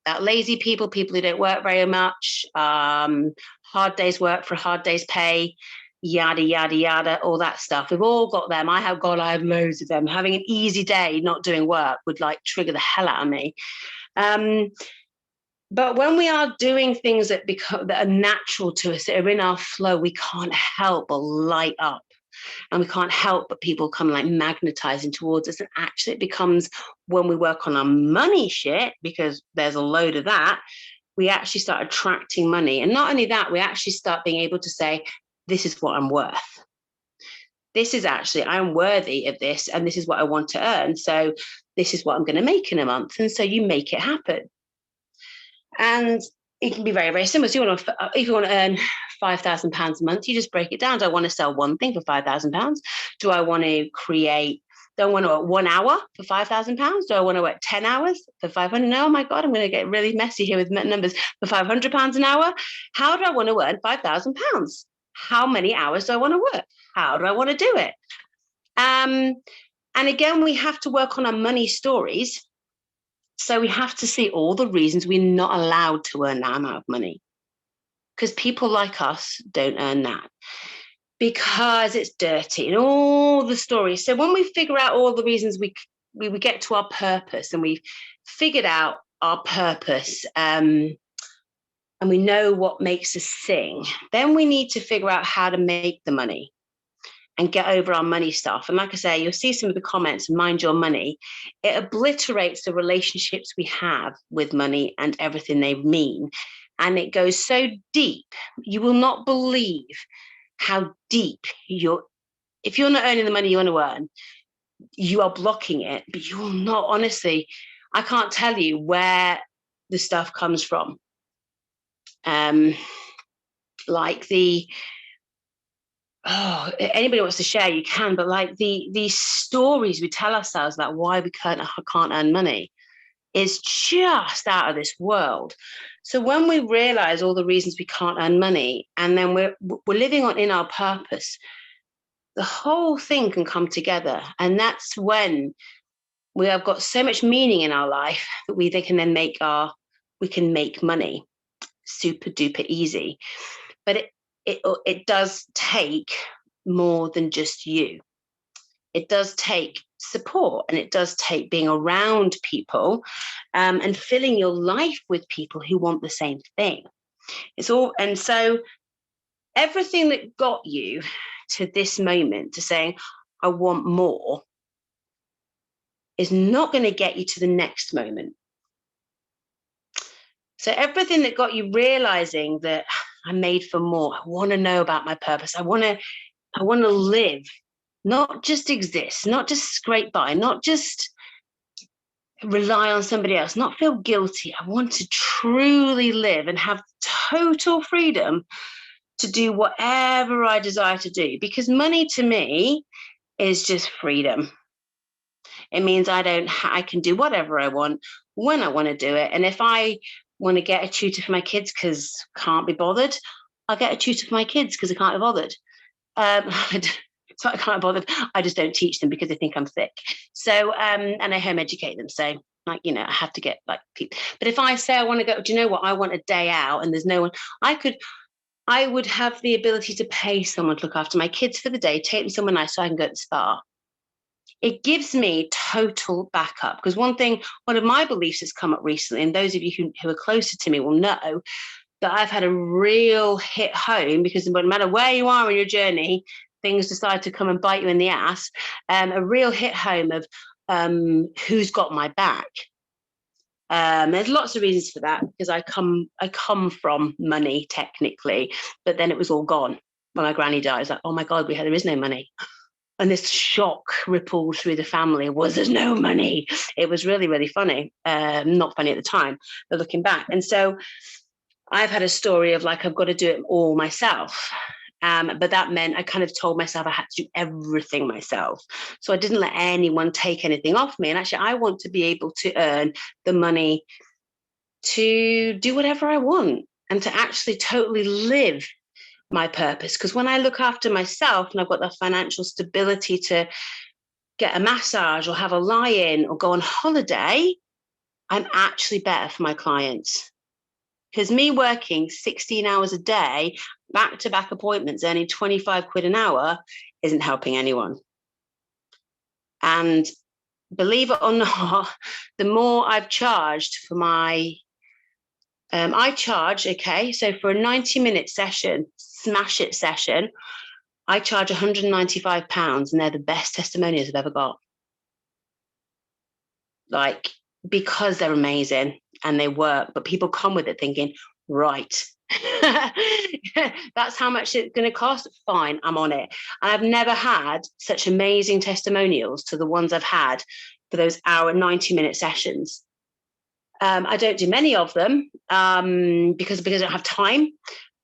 people who don't work very much, hard days work for a hard day's pay, yada yada yada, all that stuff. We've all got them. I have loads of them. Having an easy day not doing work would like trigger the hell out of me. But when we are doing things that are natural to us, that are in our flow, we can't help but light up. And we can't help but people come like magnetizing towards us. And actually it becomes, when we work on our money shit, because there's a load of that, we actually start attracting money. And not only that, we actually start being able to say, this is what I'm worth. This is actually, I'm worthy of this, and this is what I want to earn. So this is what I'm going to make in a month. And so you make it happen. And it can be very, very simple. So if you want to earn £5,000 a month, you just break it down. Do I want to sell one thing for £5,000? Do I want to work 1 hour for £5,000? Do I want to work 10 hours for 500? No, oh my God, I'm going to get really messy here with numbers. For £500 an hour? How do I want to earn £5,000? How many hours do I want to work? How do I want to do it? And again, we have to work on our money stories. So we have to see all the reasons we're not allowed to earn that amount of money. Because people like us don't earn that. Because it's dirty and all the stories. So when we figure out all the reasons, we get to our purpose, and we've figured out our purpose, and we know what makes us sing, then we need to figure out how to make the money and get over our money stuff. And like I say, you'll see some of the comments, mind your money. It obliterates the relationships we have with money and everything they mean. And it goes so deep, you will not believe how deep if you're not earning the money you want to earn, you are blocking it, but you will not, honestly, I can't tell you where the stuff comes from. Anybody wants to share, you can, but like these stories we tell ourselves about why we can't earn money is just out of this world. So when we realize all the reasons we can't earn money, and then we're living in our purpose, the whole thing can come together. And that's when we have got so much meaning in our life that we can make money super duper easy. But it does take more than just you. It does take support, and it does take being around people, and filling your life with people who want the same thing. And so everything that got you to this moment, to saying, I want more, is not going to get you to the next moment. So everything that got you realizing that I'm made for more, I want to know about my purpose, I want to live, not just exist, not just scrape by, not just rely on somebody else, not feel guilty. I want to truly live and have total freedom to do whatever I desire to do, because money to me is just freedom. It means I can do whatever I want when I want to do it. And if I want to get a tutor for my kids because can't be bothered, I'll get a tutor for my kids because I can't be bothered. So I can't be bothered. I just don't teach them because they think I'm thick. So, and I home educate them. So, I have to get people. But if I say I want to go, do you know what? I want a day out, and there's no one, I would have the ability to pay someone to look after my kids for the day, take them somewhere nice so I can go to the spa. It gives me total backup, because one of my beliefs has come up recently, and those of you who are closer to me will know that I've had a real hit home, because no matter where you are in your journey, things decide to come and bite you in the ass. A real hit home of who's got my back. There's lots of reasons for that, because I come from money technically, but then it was all gone when my granny died. I was like, oh my God, there is no money. And this shock rippled through the family there's no money. It was really, really funny. Not funny at the time, but looking back. And so I've had a story of like, I've got to do it all myself. But that meant I kind of told myself I had to do everything myself. So I didn't let anyone take anything off me. And actually, I want to be able to earn the money to do whatever I want and to actually totally live my purpose. Because when I look after myself and I've got the financial stability to get a massage or have a lie-in or go on holiday, I'm actually better for my clients. Because me working 16 hours a day, back-to-back appointments, earning 25 quid an hour isn't helping anyone. And believe it or not, the more I've charged for my, I charge, okay, so for a 90-minute session, smash it session, I charge £195 and they're the best testimonials I've ever got. Like, because they're amazing and they work, but people come with it thinking, right, that's how much it's going to cost. Fine, I'm on it. And I've never had such amazing testimonials to the ones I've had for those 90-minute sessions. I don't do many of them because I don't have time.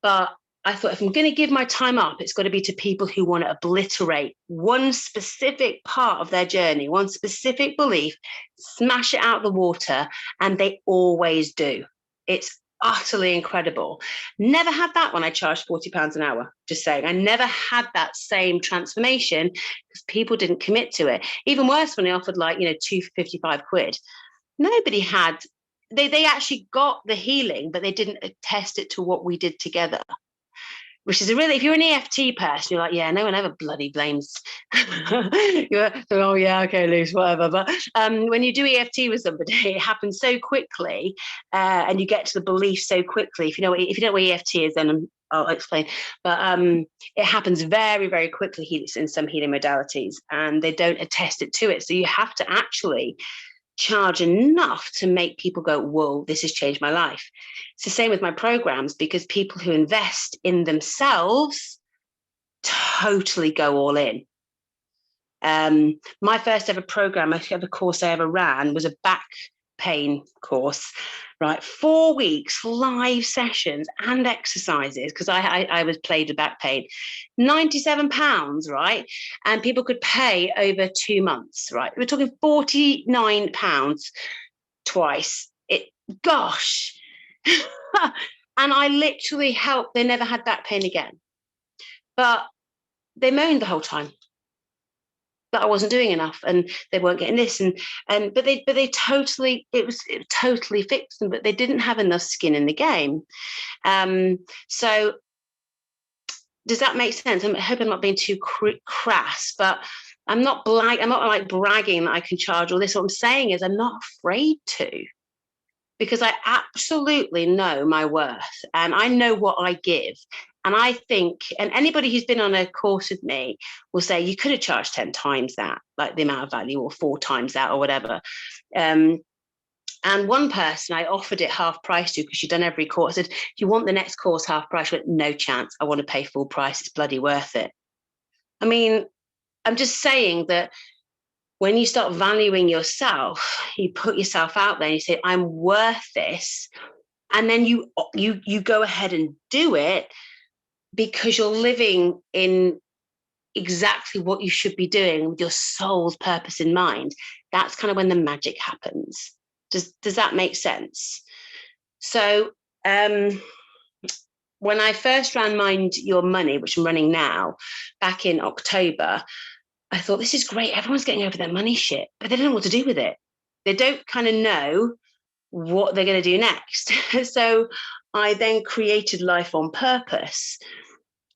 But I thought if I'm going to give my time up, it's got to be to people who want to obliterate one specific part of their journey, one specific belief, smash it out the water, and they always do. It's utterly incredible. Never had that when I charged £40 an hour, just saying. I never had that same transformation because people didn't commit to it. Even worse when I offered like, 255 quid. Nobody had, they actually got the healing, but they didn't attest it to what we did together. Which is if you're an EFT person, you're like, yeah, no one ever bloody blames. You're, oh yeah, okay, Luce, whatever. But when you do EFT with somebody, it happens so quickly, and you get to the belief so quickly. If you know what EFT is, then I'll explain. But it happens very, very quickly in some healing modalities, and they don't attest it to it. So you have to actually charge enough to make people go, whoa, this has changed my life. It's the same with my programs, because people who invest in themselves totally go all in. My first ever program, ever course I ever ran, was a back pain course, right? 4 weeks, live sessions and exercises, because I was plagued with back pain. £97, right? And people could pay over 2 months, right? We're talking £49 twice. Gosh. And I literally helped. They never had back pain again. But they moaned the whole time that I wasn't doing enough and they weren't getting this but they totally, it totally fixed them, but they didn't have enough skin in the game. So does that make sense? I hope I'm not being too crass, but I'm not like bragging that I can charge all this. What I'm saying is I'm not afraid to, because I absolutely know my worth and I know what I give. And I think, and anybody who's been on a course with me will say, you could have charged 10 times that, like the amount of value, or 4 times that, or whatever. And one person I offered it half price to, because she'd done every course. I said, do you want the next course half price? She went, no chance. I want to pay full price. It's bloody worth it. I mean, I'm just saying that when you start valuing yourself, you put yourself out there and you say, I'm worth this. And then you go ahead and do it, because you're living in exactly what you should be doing with your soul's purpose in mind. That's kind of when the magic happens. Does that make sense? So when I first ran Mind Your Money, which I'm running now, back in October, I thought, this is great. Everyone's getting over their money shit, but they don't know what to do with it. They don't kind of know what they're going to do next. So I then created Life on Purpose,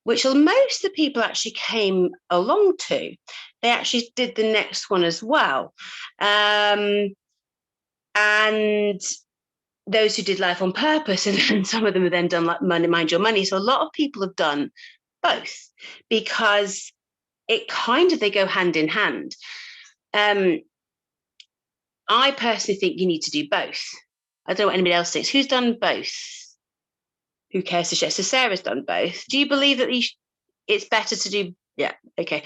which most of the people actually came along to. They actually did the next one as well. And those who did Life on Purpose, and some of them have then done like Mind Your Money. So a lot of people have done both, because they go hand in hand. I personally think you need to do both. I don't know what anybody else thinks. Who's done both? Who cares to share? So Sarah's done both. Do you believe that it's better to do? Yeah, okay.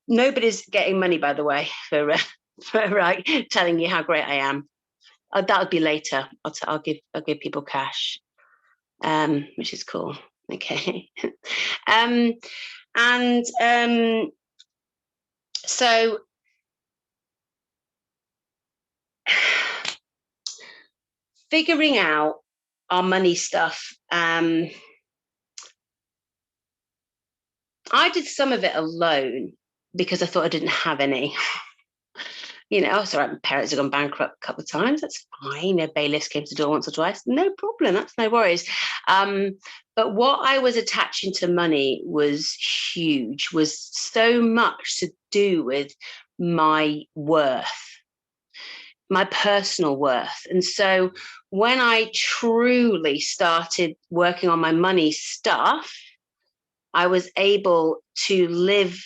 Nobody's getting money, by the way, for telling you how great I am. That would be later. I'll give people cash. which is cool. Okay. And so figuring out our money stuff, I did some of it alone because I thought I didn't have any. You know, oh, sorry, my parents have gone bankrupt a couple of times. That's fine. You know, bailiffs came to the door once or twice. No problem. That's no worries. But what I was attaching to money was huge, was so much to do with my worth, my personal worth. And so when I truly started working on my money stuff, I was able to live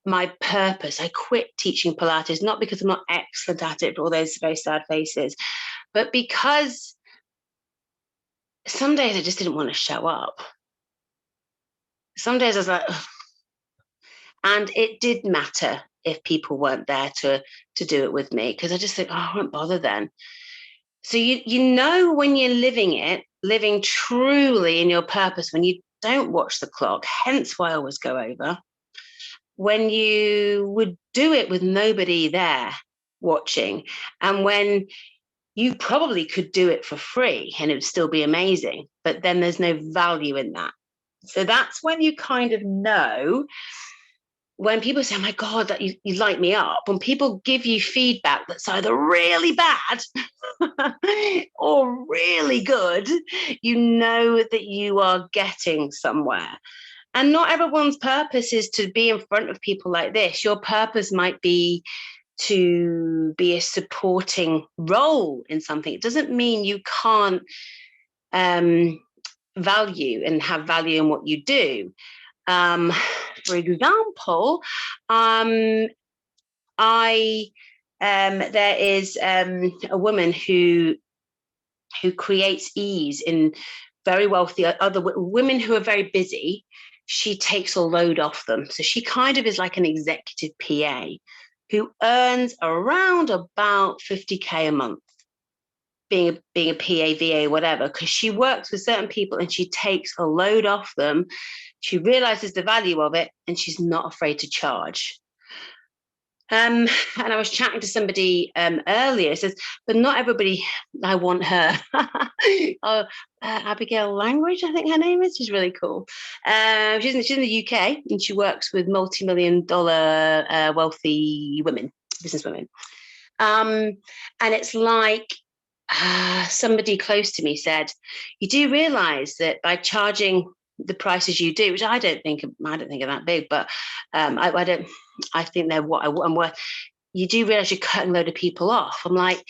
my purpose. I quit teaching Pilates, not because I'm not excellent at it, for all those very sad faces, but because some days I just didn't want to show up. Some days I was like, ugh. And it did matter if people weren't there to do it with me, because I just think, oh, I won't bother then. So you know when you're living truly in your purpose, when you don't watch the clock, hence why I always go over, when you would do it with nobody there watching, and when you probably could do it for free and it would still be amazing, but then there's no value in that. So that's when you kind of know, when people say, oh my God, that you light me up, when people give you feedback that's either really bad or really good, you know that you are getting somewhere. And not everyone's purpose is to be in front of people like this. Your purpose might be to be a supporting role in something. It doesn't mean you can't value and have value in what you do. For example, there is a woman who creates ease in very wealthy other women who are very busy. She takes a load off them. So she kind of is like an executive PA who earns around about 50K a month, being a PA, VA, whatever, because she works with certain people and she takes a load off them. She realizes the value of it and she's not afraid to charge. And I was chatting to somebody earlier, says, but not everybody, I want her. Abigail Langridge, I think her name is. She's really cool. She's in the UK and she works with multi-million-dollar wealthy women, business women. And it's like, somebody close to me said, you do realize that by charging the prices you do, which I don't think are that big, but I think they're what I'm worth. You do realize you're cutting a load of people off. I'm like,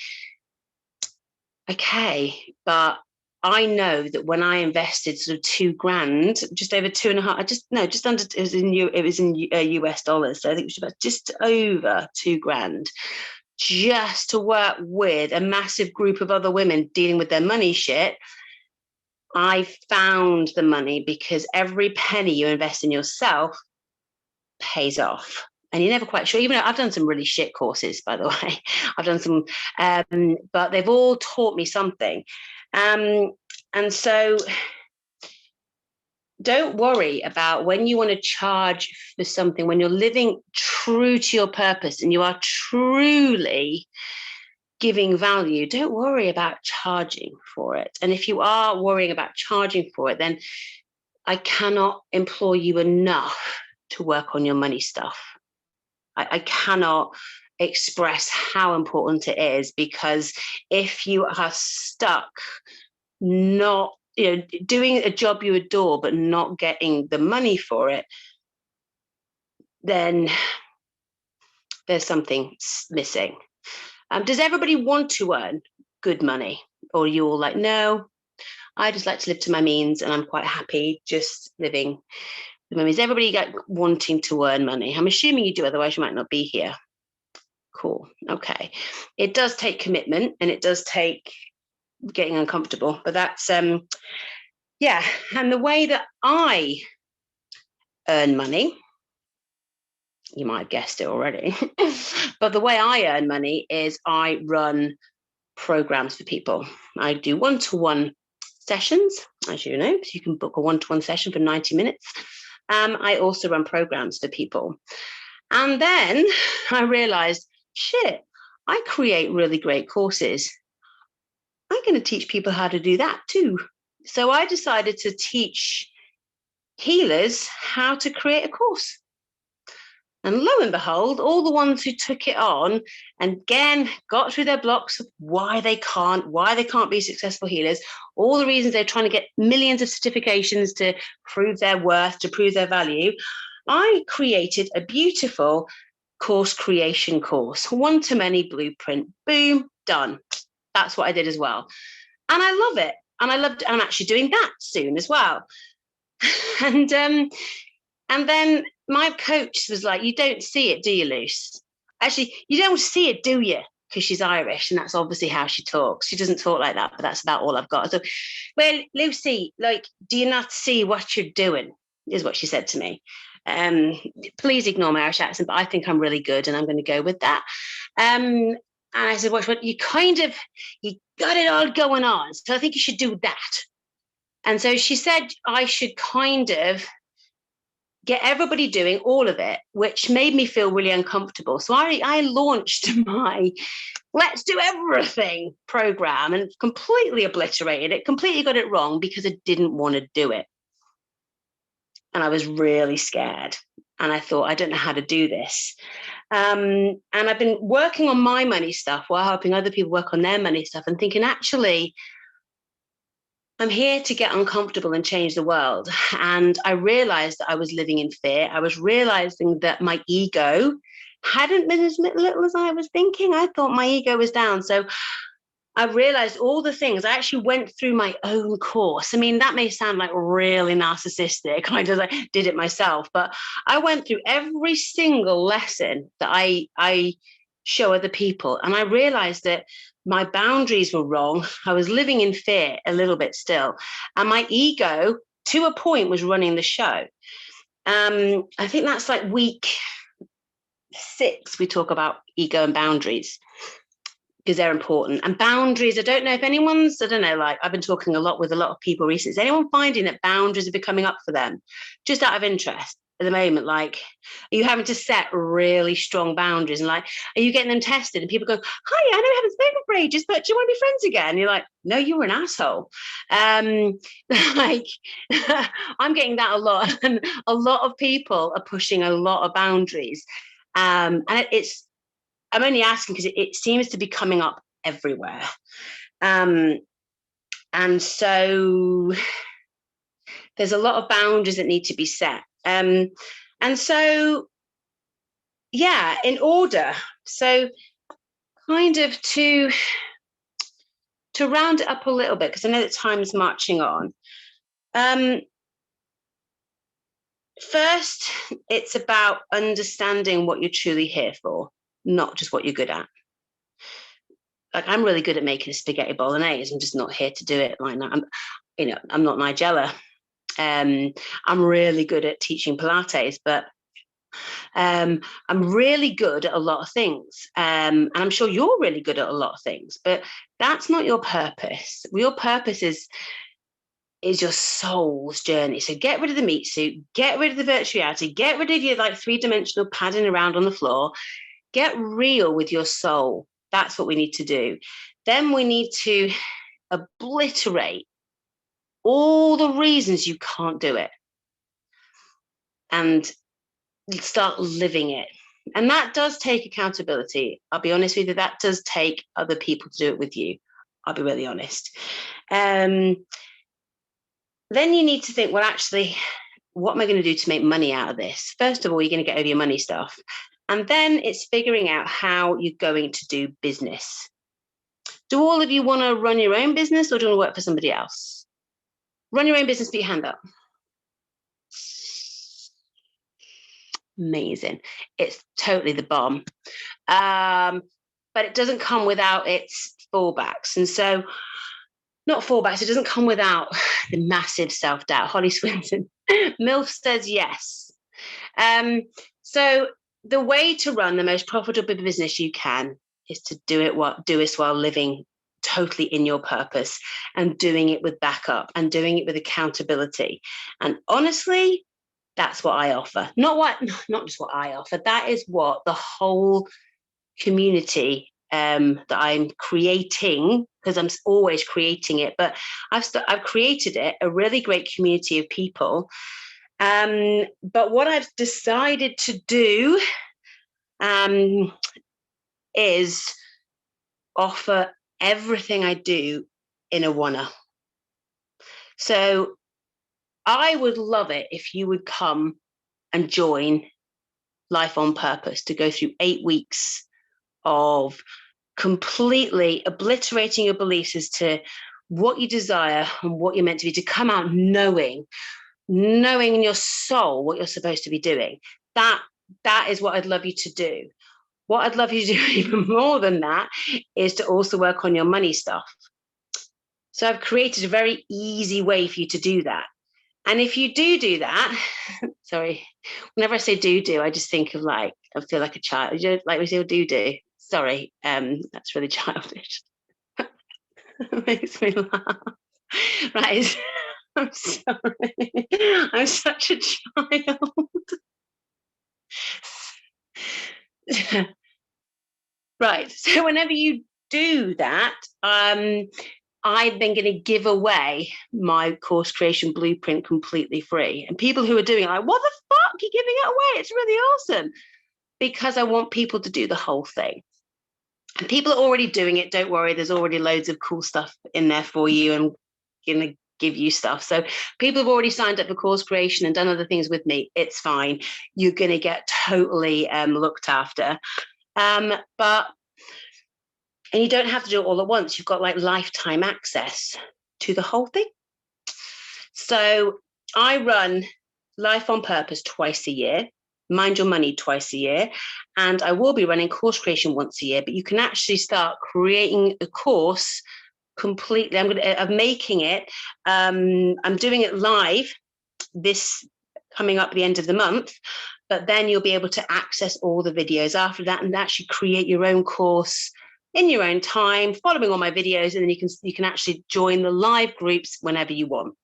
okay, but I know that when I invested sort of $2,000, just over 2.5, just under, it was in US dollars. So I think it was about just over $2,000, just to work with a massive group of other women dealing with their money shit. I found the money because every penny you invest in yourself pays off. And you're never quite sure. Even though I've done some really shit courses, by the way, I've done some, but they've all taught me something. And so don't worry about when you want to charge for something, when you're living true to your purpose and you are truly giving value, don't worry about charging for it. And if you are worrying about charging for it, then I cannot implore you enough to work on your money stuff. I cannot express how important it is, because if you are stuck not, doing a job you adore but not getting the money for it, then there's something missing. Does everybody want to earn good money, or are you all like, no, I just like to live to my means and I'm quite happy just living the means? Is everybody wanting to earn money? I'm assuming you do, otherwise you might not be here. Cool. Okay. It does take commitment and it does take getting uncomfortable, but that's yeah. And the way that I earn money, you might have guessed it already, but the way I earn money is I run programs for people. I do one-to-one sessions, as you know, so you can book a one-to-one session for 90 minutes. I also run programs for people. And then I realized, shit, I create really great courses. I'm going to teach people how to do that too. So I decided to teach healers how to create a course. And lo and behold, all the ones who took it on and again got through their blocks of why they can't be successful healers, all the reasons they're trying to get millions of certifications to prove their worth, to prove their value. I created a beautiful course creation course, one-to-many blueprint. Boom, done. That's what I did as well. And I love it. And I'm actually doing that soon as well. And then my coach was like, you don't see it, do you, Luce? Actually, you don't see it, do you? Because she's Irish, and that's obviously how she talks. She doesn't talk like that, but that's about all I've got. So, well, Lucy, like, do you not see what you're doing? Is what she said to me. Please ignore my Irish accent, but I think I'm really good, and I'm going to go with that. And I said, well, you got it all going on, so I think you should do that. And so she said I should kind of get everybody doing all of it, which made me feel really uncomfortable. So I launched my Let's Do Everything program and completely obliterated it, completely got it wrong because I didn't want to do it. And I was really scared. And I thought, I don't know how to do this. And I've been working on my money stuff while helping other people work on their money stuff and thinking, actually, I'm here to get uncomfortable and change the world. And I realized that I was living in fear. I was realizing that my ego hadn't been as little as I was thinking. I thought my ego was down. So I realized all the things. I actually went through my own course. I mean, that may sound like really narcissistic. I just did it myself. But I went through every single lesson that I show other people. And I realized that my boundaries were wrong. I was living in fear a little bit still. And my ego, to a point, was running the show. I think that's like week 6, we talk about ego and boundaries because they're important. And boundaries, I don't know if anyone's, like I've been talking a lot with a lot of people recently. Is anyone finding that boundaries are becoming up for them? Just out of interest. At the moment, like, are you having to set really strong boundaries and like, are you getting them tested? And people go, hi, I know we haven't spoken for ages, but do you want to be friends again? And you're like, no, you were an asshole. Like, I'm getting that a lot. And a lot of people are pushing a lot of boundaries. And I'm only asking because it seems to be coming up everywhere. And so there's a lot of boundaries that need to be set. And so, yeah, in order. So kind of to round it up a little bit, because I know that time is marching on. First, it's about understanding what you're truly here for, not just what you're good at. Like, I'm really good at making a spaghetti bolognese. I'm just not here to do it like that. I'm not Nigella. I'm really good at teaching Pilates, but I'm really good at a lot of things. And I'm sure you're really good at a lot of things, but that's not your purpose. Your purpose is your soul's journey. So get rid of the meat suit, get rid of the virtual reality, get rid of your like 3-dimensional padding around on the floor, get real with your soul. That's what we need to do. Then we need to obliterate all the reasons you can't do it and start living it. And that does take accountability. I'll be honest with you, that does take other people to do it with you. I'll be really honest. Then you need to think, well, actually, what am I going to do to make money out of this? First of all, you're going to get over your money stuff. And then it's figuring out how you're going to do business. Do all of you want to run your own business, or do you want to work for somebody else? Run your own business, put your hand up. Amazing. It's totally the bomb. But it doesn't come without its fallbacks. And so, not fallbacks, it doesn't come without the massive self-doubt. Holly Swinton, MILF says yes. So the way to run the most profitable business you can is to do it while living totally in your purpose and doing it with backup and doing it with accountability. And honestly, that's what I offer. Not just what I offer. That is what the whole community that I'm creating, because I'm always creating it, but I've created it, a really great community of people. But what I've decided to do is offer everything I do in a one-er. So I would love it if you would come and join Life on Purpose to go through 8 weeks of completely obliterating your beliefs as to what you desire and what you're meant to be, to come out knowing in your soul what you're supposed to be doing. That is what I'd love you to do. What I'd love you to do even more than that is to also work on your money stuff. So I've created a very easy way for you to do that. And if you do that, sorry, whenever I say do, I just think of I feel like a child, like we say do. Sorry, that's really childish. It makes me laugh. Right, I'm sorry. I'm such a child. Right, so whenever you do that, I'm then going to give away my course creation blueprint completely free. And people who are doing it, like, what the fuck? You're giving it away? It's really awesome. Because I want people to do the whole thing. And people are already doing it. Don't worry. There's already loads of cool stuff in there for you and going to give you stuff. So people have already signed up for course creation and done other things with me. It's fine. You're going to get totally looked after. And you don't have to do it all at once. You've got lifetime access to the whole thing. So I run Life on Purpose twice a year, Mind Your Money twice a year, and I will be running course creation once a year, but you can actually start creating a course completely. I'm making it. I'm doing it live this coming up at the end of the month, but then you'll be able to access all the videos after that and actually create your own course in your own time, following all my videos, and then you can actually join the live groups whenever you want.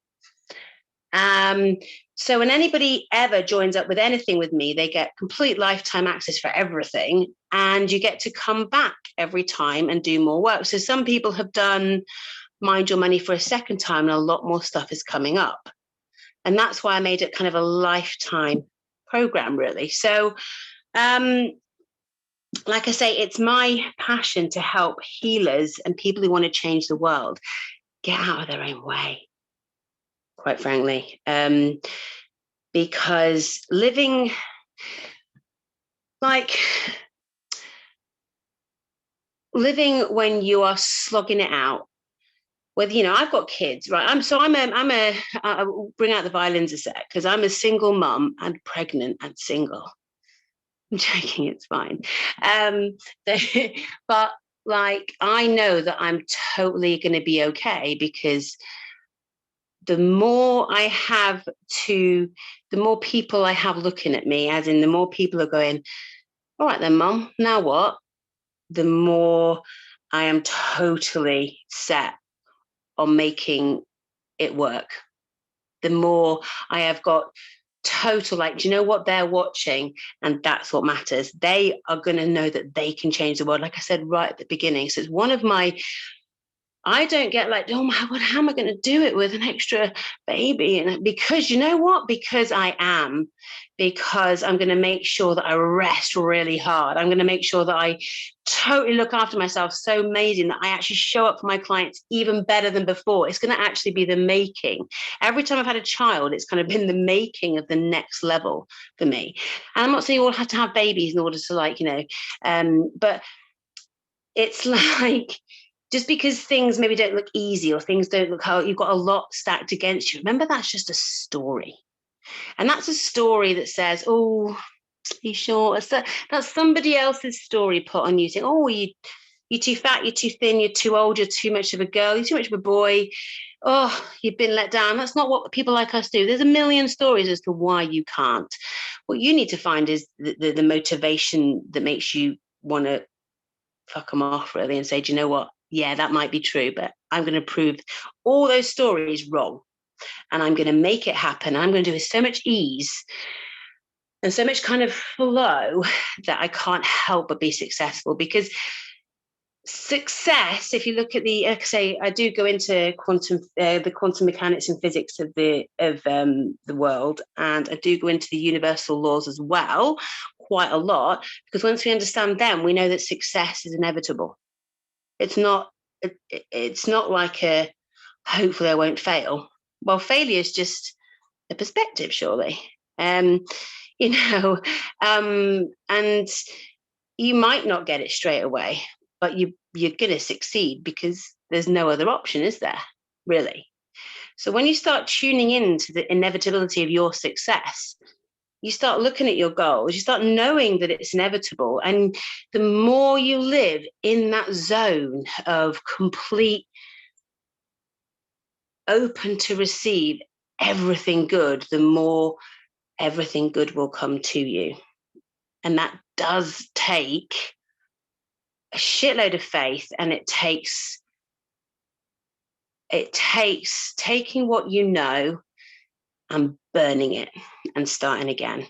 So when anybody ever joins up with anything with me, they get complete lifetime access for everything, and you get to come back every time and do more work. So some people have done Mind Your Money for a second time, and a lot more stuff is coming up. And that's why I made it kind of a lifetime program, really. So like I say, it's my passion to help healers and people who want to change the world get out of their own way, quite frankly. Because living when you are slogging it out, whether, I've got kids, right? I'll bring out the violins a sec, because I'm a single mum and pregnant and single. I'm joking, it's fine. But I know that I'm totally going to be okay, because the more people I have looking at me, as in the more people are going, all right then, Mum, now what? The more I am totally set on making it work. The more I have got total, do you know what? They're watching, and that's what matters. They are going to know that they can change the world, like I said right at the beginning. So it's one of my, I don't get oh my God, how am I going to do it with an extra baby? And because you know what? Because I'm going to make sure that I rest really hard. I'm going to make sure that I totally look after myself so amazing that I actually show up for my clients even better than before. It's going to actually be the making. Every time I've had a child, it's kind of been the making of the next level for me. And I'm not saying you all have to have babies in order to but it's just because things maybe don't look easy or things don't look how you've got a lot stacked against you, remember that's just a story. And that's a story that says, oh, you sure? That's somebody else's story put on you, saying, oh, you're too fat, you're too thin, you're too old, you're too much of a girl, you're too much of a boy. Oh, you've been let down. That's not what people like us do. There's a million stories as to why you can't. What you need to find is the motivation that makes you want to fuck them off, really, and say, do you know what? yeah, that might be true, but I'm going to prove all those stories wrong. And I'm going to make it happen. I'm going to do it with so much ease and so much kind of flow that I can't help but be successful. Because success, if you look at the, like I say, I do go into the quantum mechanics and physics of the world, and I do go into the universal laws as well, quite a lot, because once we understand them, we know that success is inevitable. It's not like a hopefully I won't fail. Well, failure is just a perspective, surely. You know, and you might not get it straight away, but you're going to succeed because there's no other option, is there, really? So when you start tuning into the inevitability of your success, you start looking at your goals, you start knowing that it's inevitable. And the more you live in that zone of complete open to receive everything good, the more everything good will come to you. And that does take a shitload of faith, and it takes taking what you know and burning it and starting again.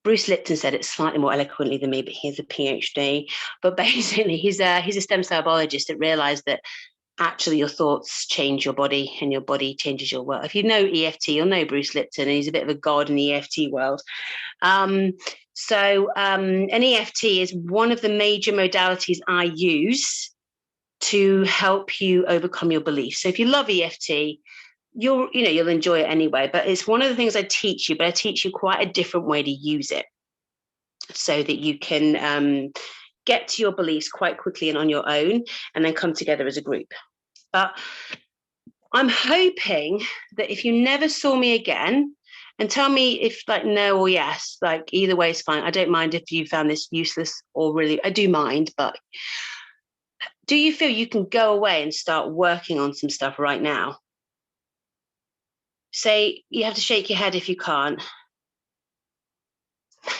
Bruce Lipton said it slightly more eloquently than me, but he has a PhD. But basically, he's a stem cell biologist that realized that actually your thoughts change your body and your body changes your world. If you know EFT, you'll know Bruce Lipton, and he's a bit of a god in the EFT world. An EFT is one of the major modalities I use to help you overcome your beliefs. So if you love EFT, you'll enjoy it anyway. But it's one of the things I teach you, but I teach you quite a different way to use it so that you can get to your beliefs quite quickly and on your own, and then come together as a group. But I'm hoping that if you never saw me again, and tell me if like no or yes, like either way is fine. I don't mind if you found this useless or really, I do mind, but do you feel you can go away and start working on some stuff right now? Say you have to shake your head if you can't.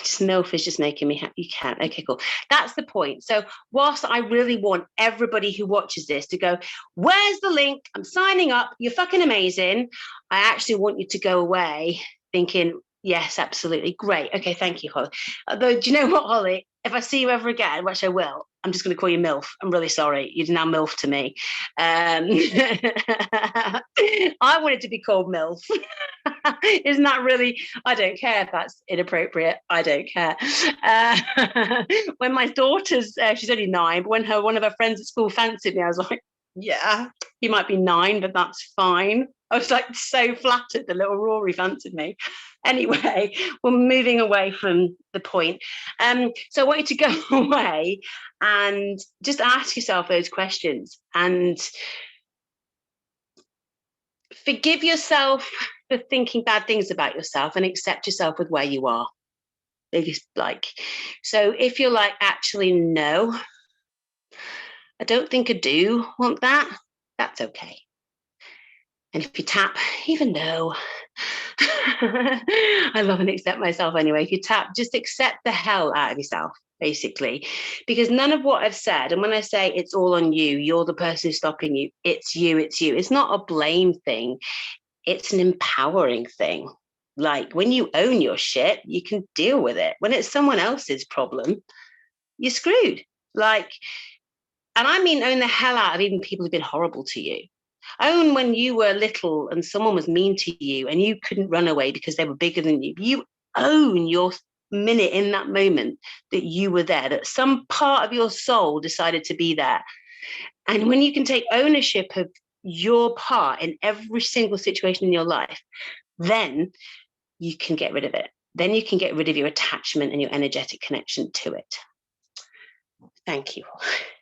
Just MILF is just making me happy. You can't. Okay, cool. That's the point. So whilst I really want everybody who watches this to go, where's the link? I'm signing up. You're fucking amazing. I actually want you to go away thinking, yes, absolutely. Great. Okay, thank you, Holly. Although, do you know what, Holly? If I see you ever again, which I will, I'm just going to call you MILF. I'm really sorry. You're now MILF to me. I wanted to be called MILF. Isn't that really? I don't care if that's inappropriate. I don't care. When my daughter's, she's only 9, but when one of her friends at school fancied me, I was like, yeah, you might be 9, but that's fine. I was like so flattered the little Rory fancied me. Anyway, we're moving away from the point. So I want you to go away and just ask yourself those questions and forgive yourself for thinking bad things about yourself and accept yourself with where you are. So if you're like, actually, no, I don't think I do want that, that's okay. And if you tap, even though I love and accept myself anyway, if you tap, just accept the hell out of yourself, basically, because none of what I've said, and when I say it's all on you, you're the person who's stopping you, it's you. It's not a blame thing. It's an empowering thing. Like when you own your shit, you can deal with it. When it's someone else's problem, you're screwed. Like, and I mean, own the hell out of even people who've been horrible to you. Own when you were little and someone was mean to you and you couldn't run away because they were bigger than you. You own your minute in that moment that you were there, that some part of your soul decided to be there. And when you can take ownership of your part in every single situation in your life, then you can get rid of it. Then you can get rid of your attachment and your energetic connection to it. Thank you.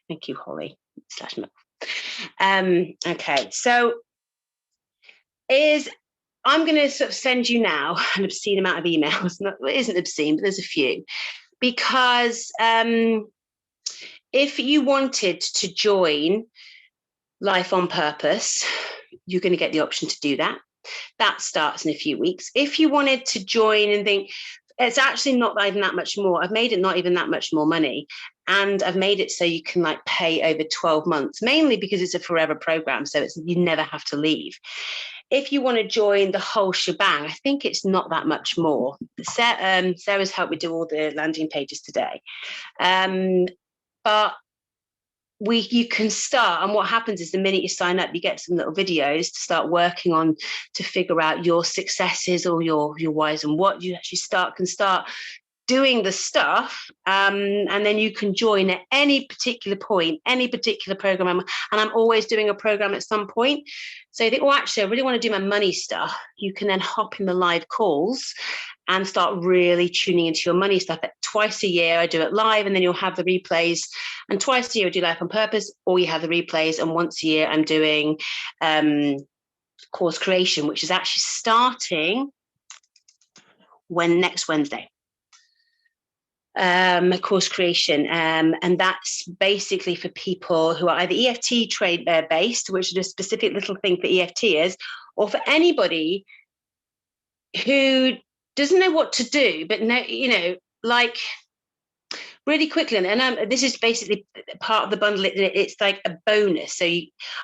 Thank you, Holly /MILF. Okay, so I'm going to sort of send you now an obscene amount of emails. It isn't obscene, but there's a few. Because if you wanted to join Life on Purpose, you're going to get the option to do that. That starts in a few weeks. If you wanted to join and think, It's actually not even that much more. I've made it not even that much more money. And I've made it so you can like pay over 12 months, mainly because it's a forever program. So you never have to leave. If you want to join the whole shebang, I think it's not that much more. Sarah's helped me do all the landing pages today. But you can start, and what happens is the minute you sign up, you get some little videos to start working on, to figure out your successes or your whys and what. You actually can start doing the stuff, and then you can join at any particular point, any particular program. And I'm always doing a program at some point. So you think, well, actually, I really want to do my money stuff. You can then hop in the live calls and start really tuning into your money stuff. Twice a year, I do it live, and then you'll have the replays. And twice a year, I do Life on Purpose, or you have the replays. And once a year, I'm doing course creation, which is actually starting next Wednesday. Course creation, and that's basically for people who are either EFT trade based, which is a specific little thing for EFTers, or for anybody who doesn't know what to do, but like really quickly. And this is basically part of the bundle. It's like a bonus. So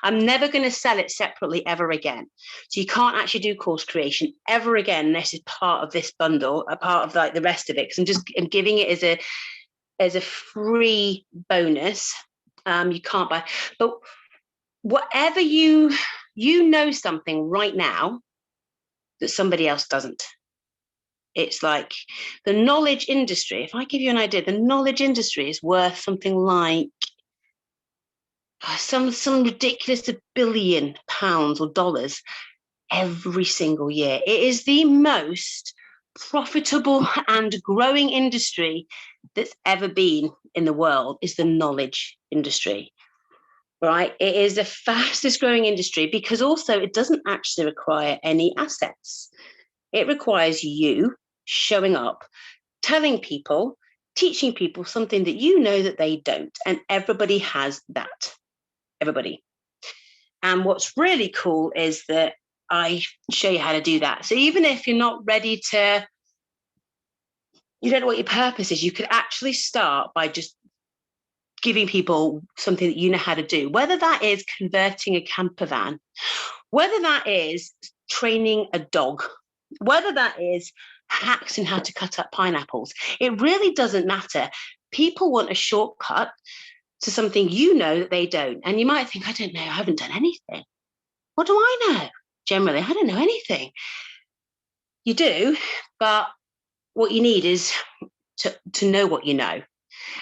I'm never going to sell it separately ever again. So you can't actually do course creation ever again unless it's part of this bundle, a part of like the rest of it. Because I'm giving it as a free bonus. You can't buy, but whatever you know something right now that somebody else doesn't. It's like the knowledge industry. If I give you an idea, the knowledge industry is worth something like some ridiculous £1 billion or dollars every single year. It is the most profitable and growing industry that's ever been in the world, is the knowledge industry. Right? It is the fastest growing industry because also it doesn't actually require any assets. It requires you showing up, telling people, teaching people something that you know that they don't. And everybody has that. Everybody. And what's really cool is that I show you how to do that. So even if you're not ready to, you don't know what your purpose is, you could actually start by just giving people something that you know how to do, whether that is converting a camper van, whether that is training a dog, whether that is hacks in how to cut up pineapples. It really doesn't matter. People want a shortcut to something you know that they don't. And you might think, I don't know, I haven't done anything. What do I know? Generally, I don't know anything. You do, but what you need is to know what you know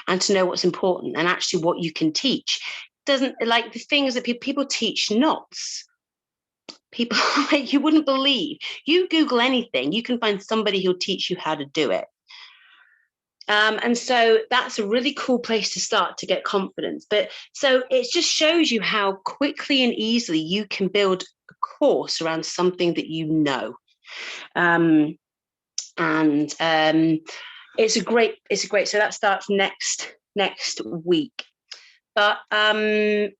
and to know what's important and actually what you can teach. Doesn't like the things that people teach knots. People like you wouldn't believe. You Google anything, you can find somebody who'll teach you how to do it. And so that's a really cool place to start to get confidence. But so it just shows you how quickly and easily you can build a course around something that you know. It's a great, so that starts next week. But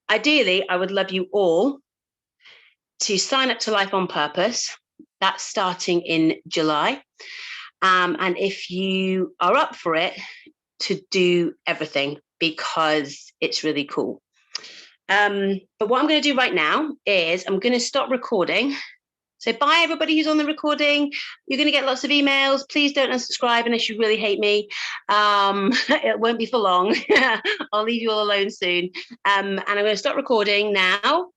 ideally, I would love you all to sign up to Life on Purpose. That's starting in July. And if you are up for it, to do everything, because it's really cool. But what I'm going to do right now is I'm going to stop recording. So bye, everybody who's on the recording. You're going to get lots of emails. Please don't unsubscribe unless you really hate me. It won't be for long. I'll leave you all alone soon. And I'm going to stop recording now.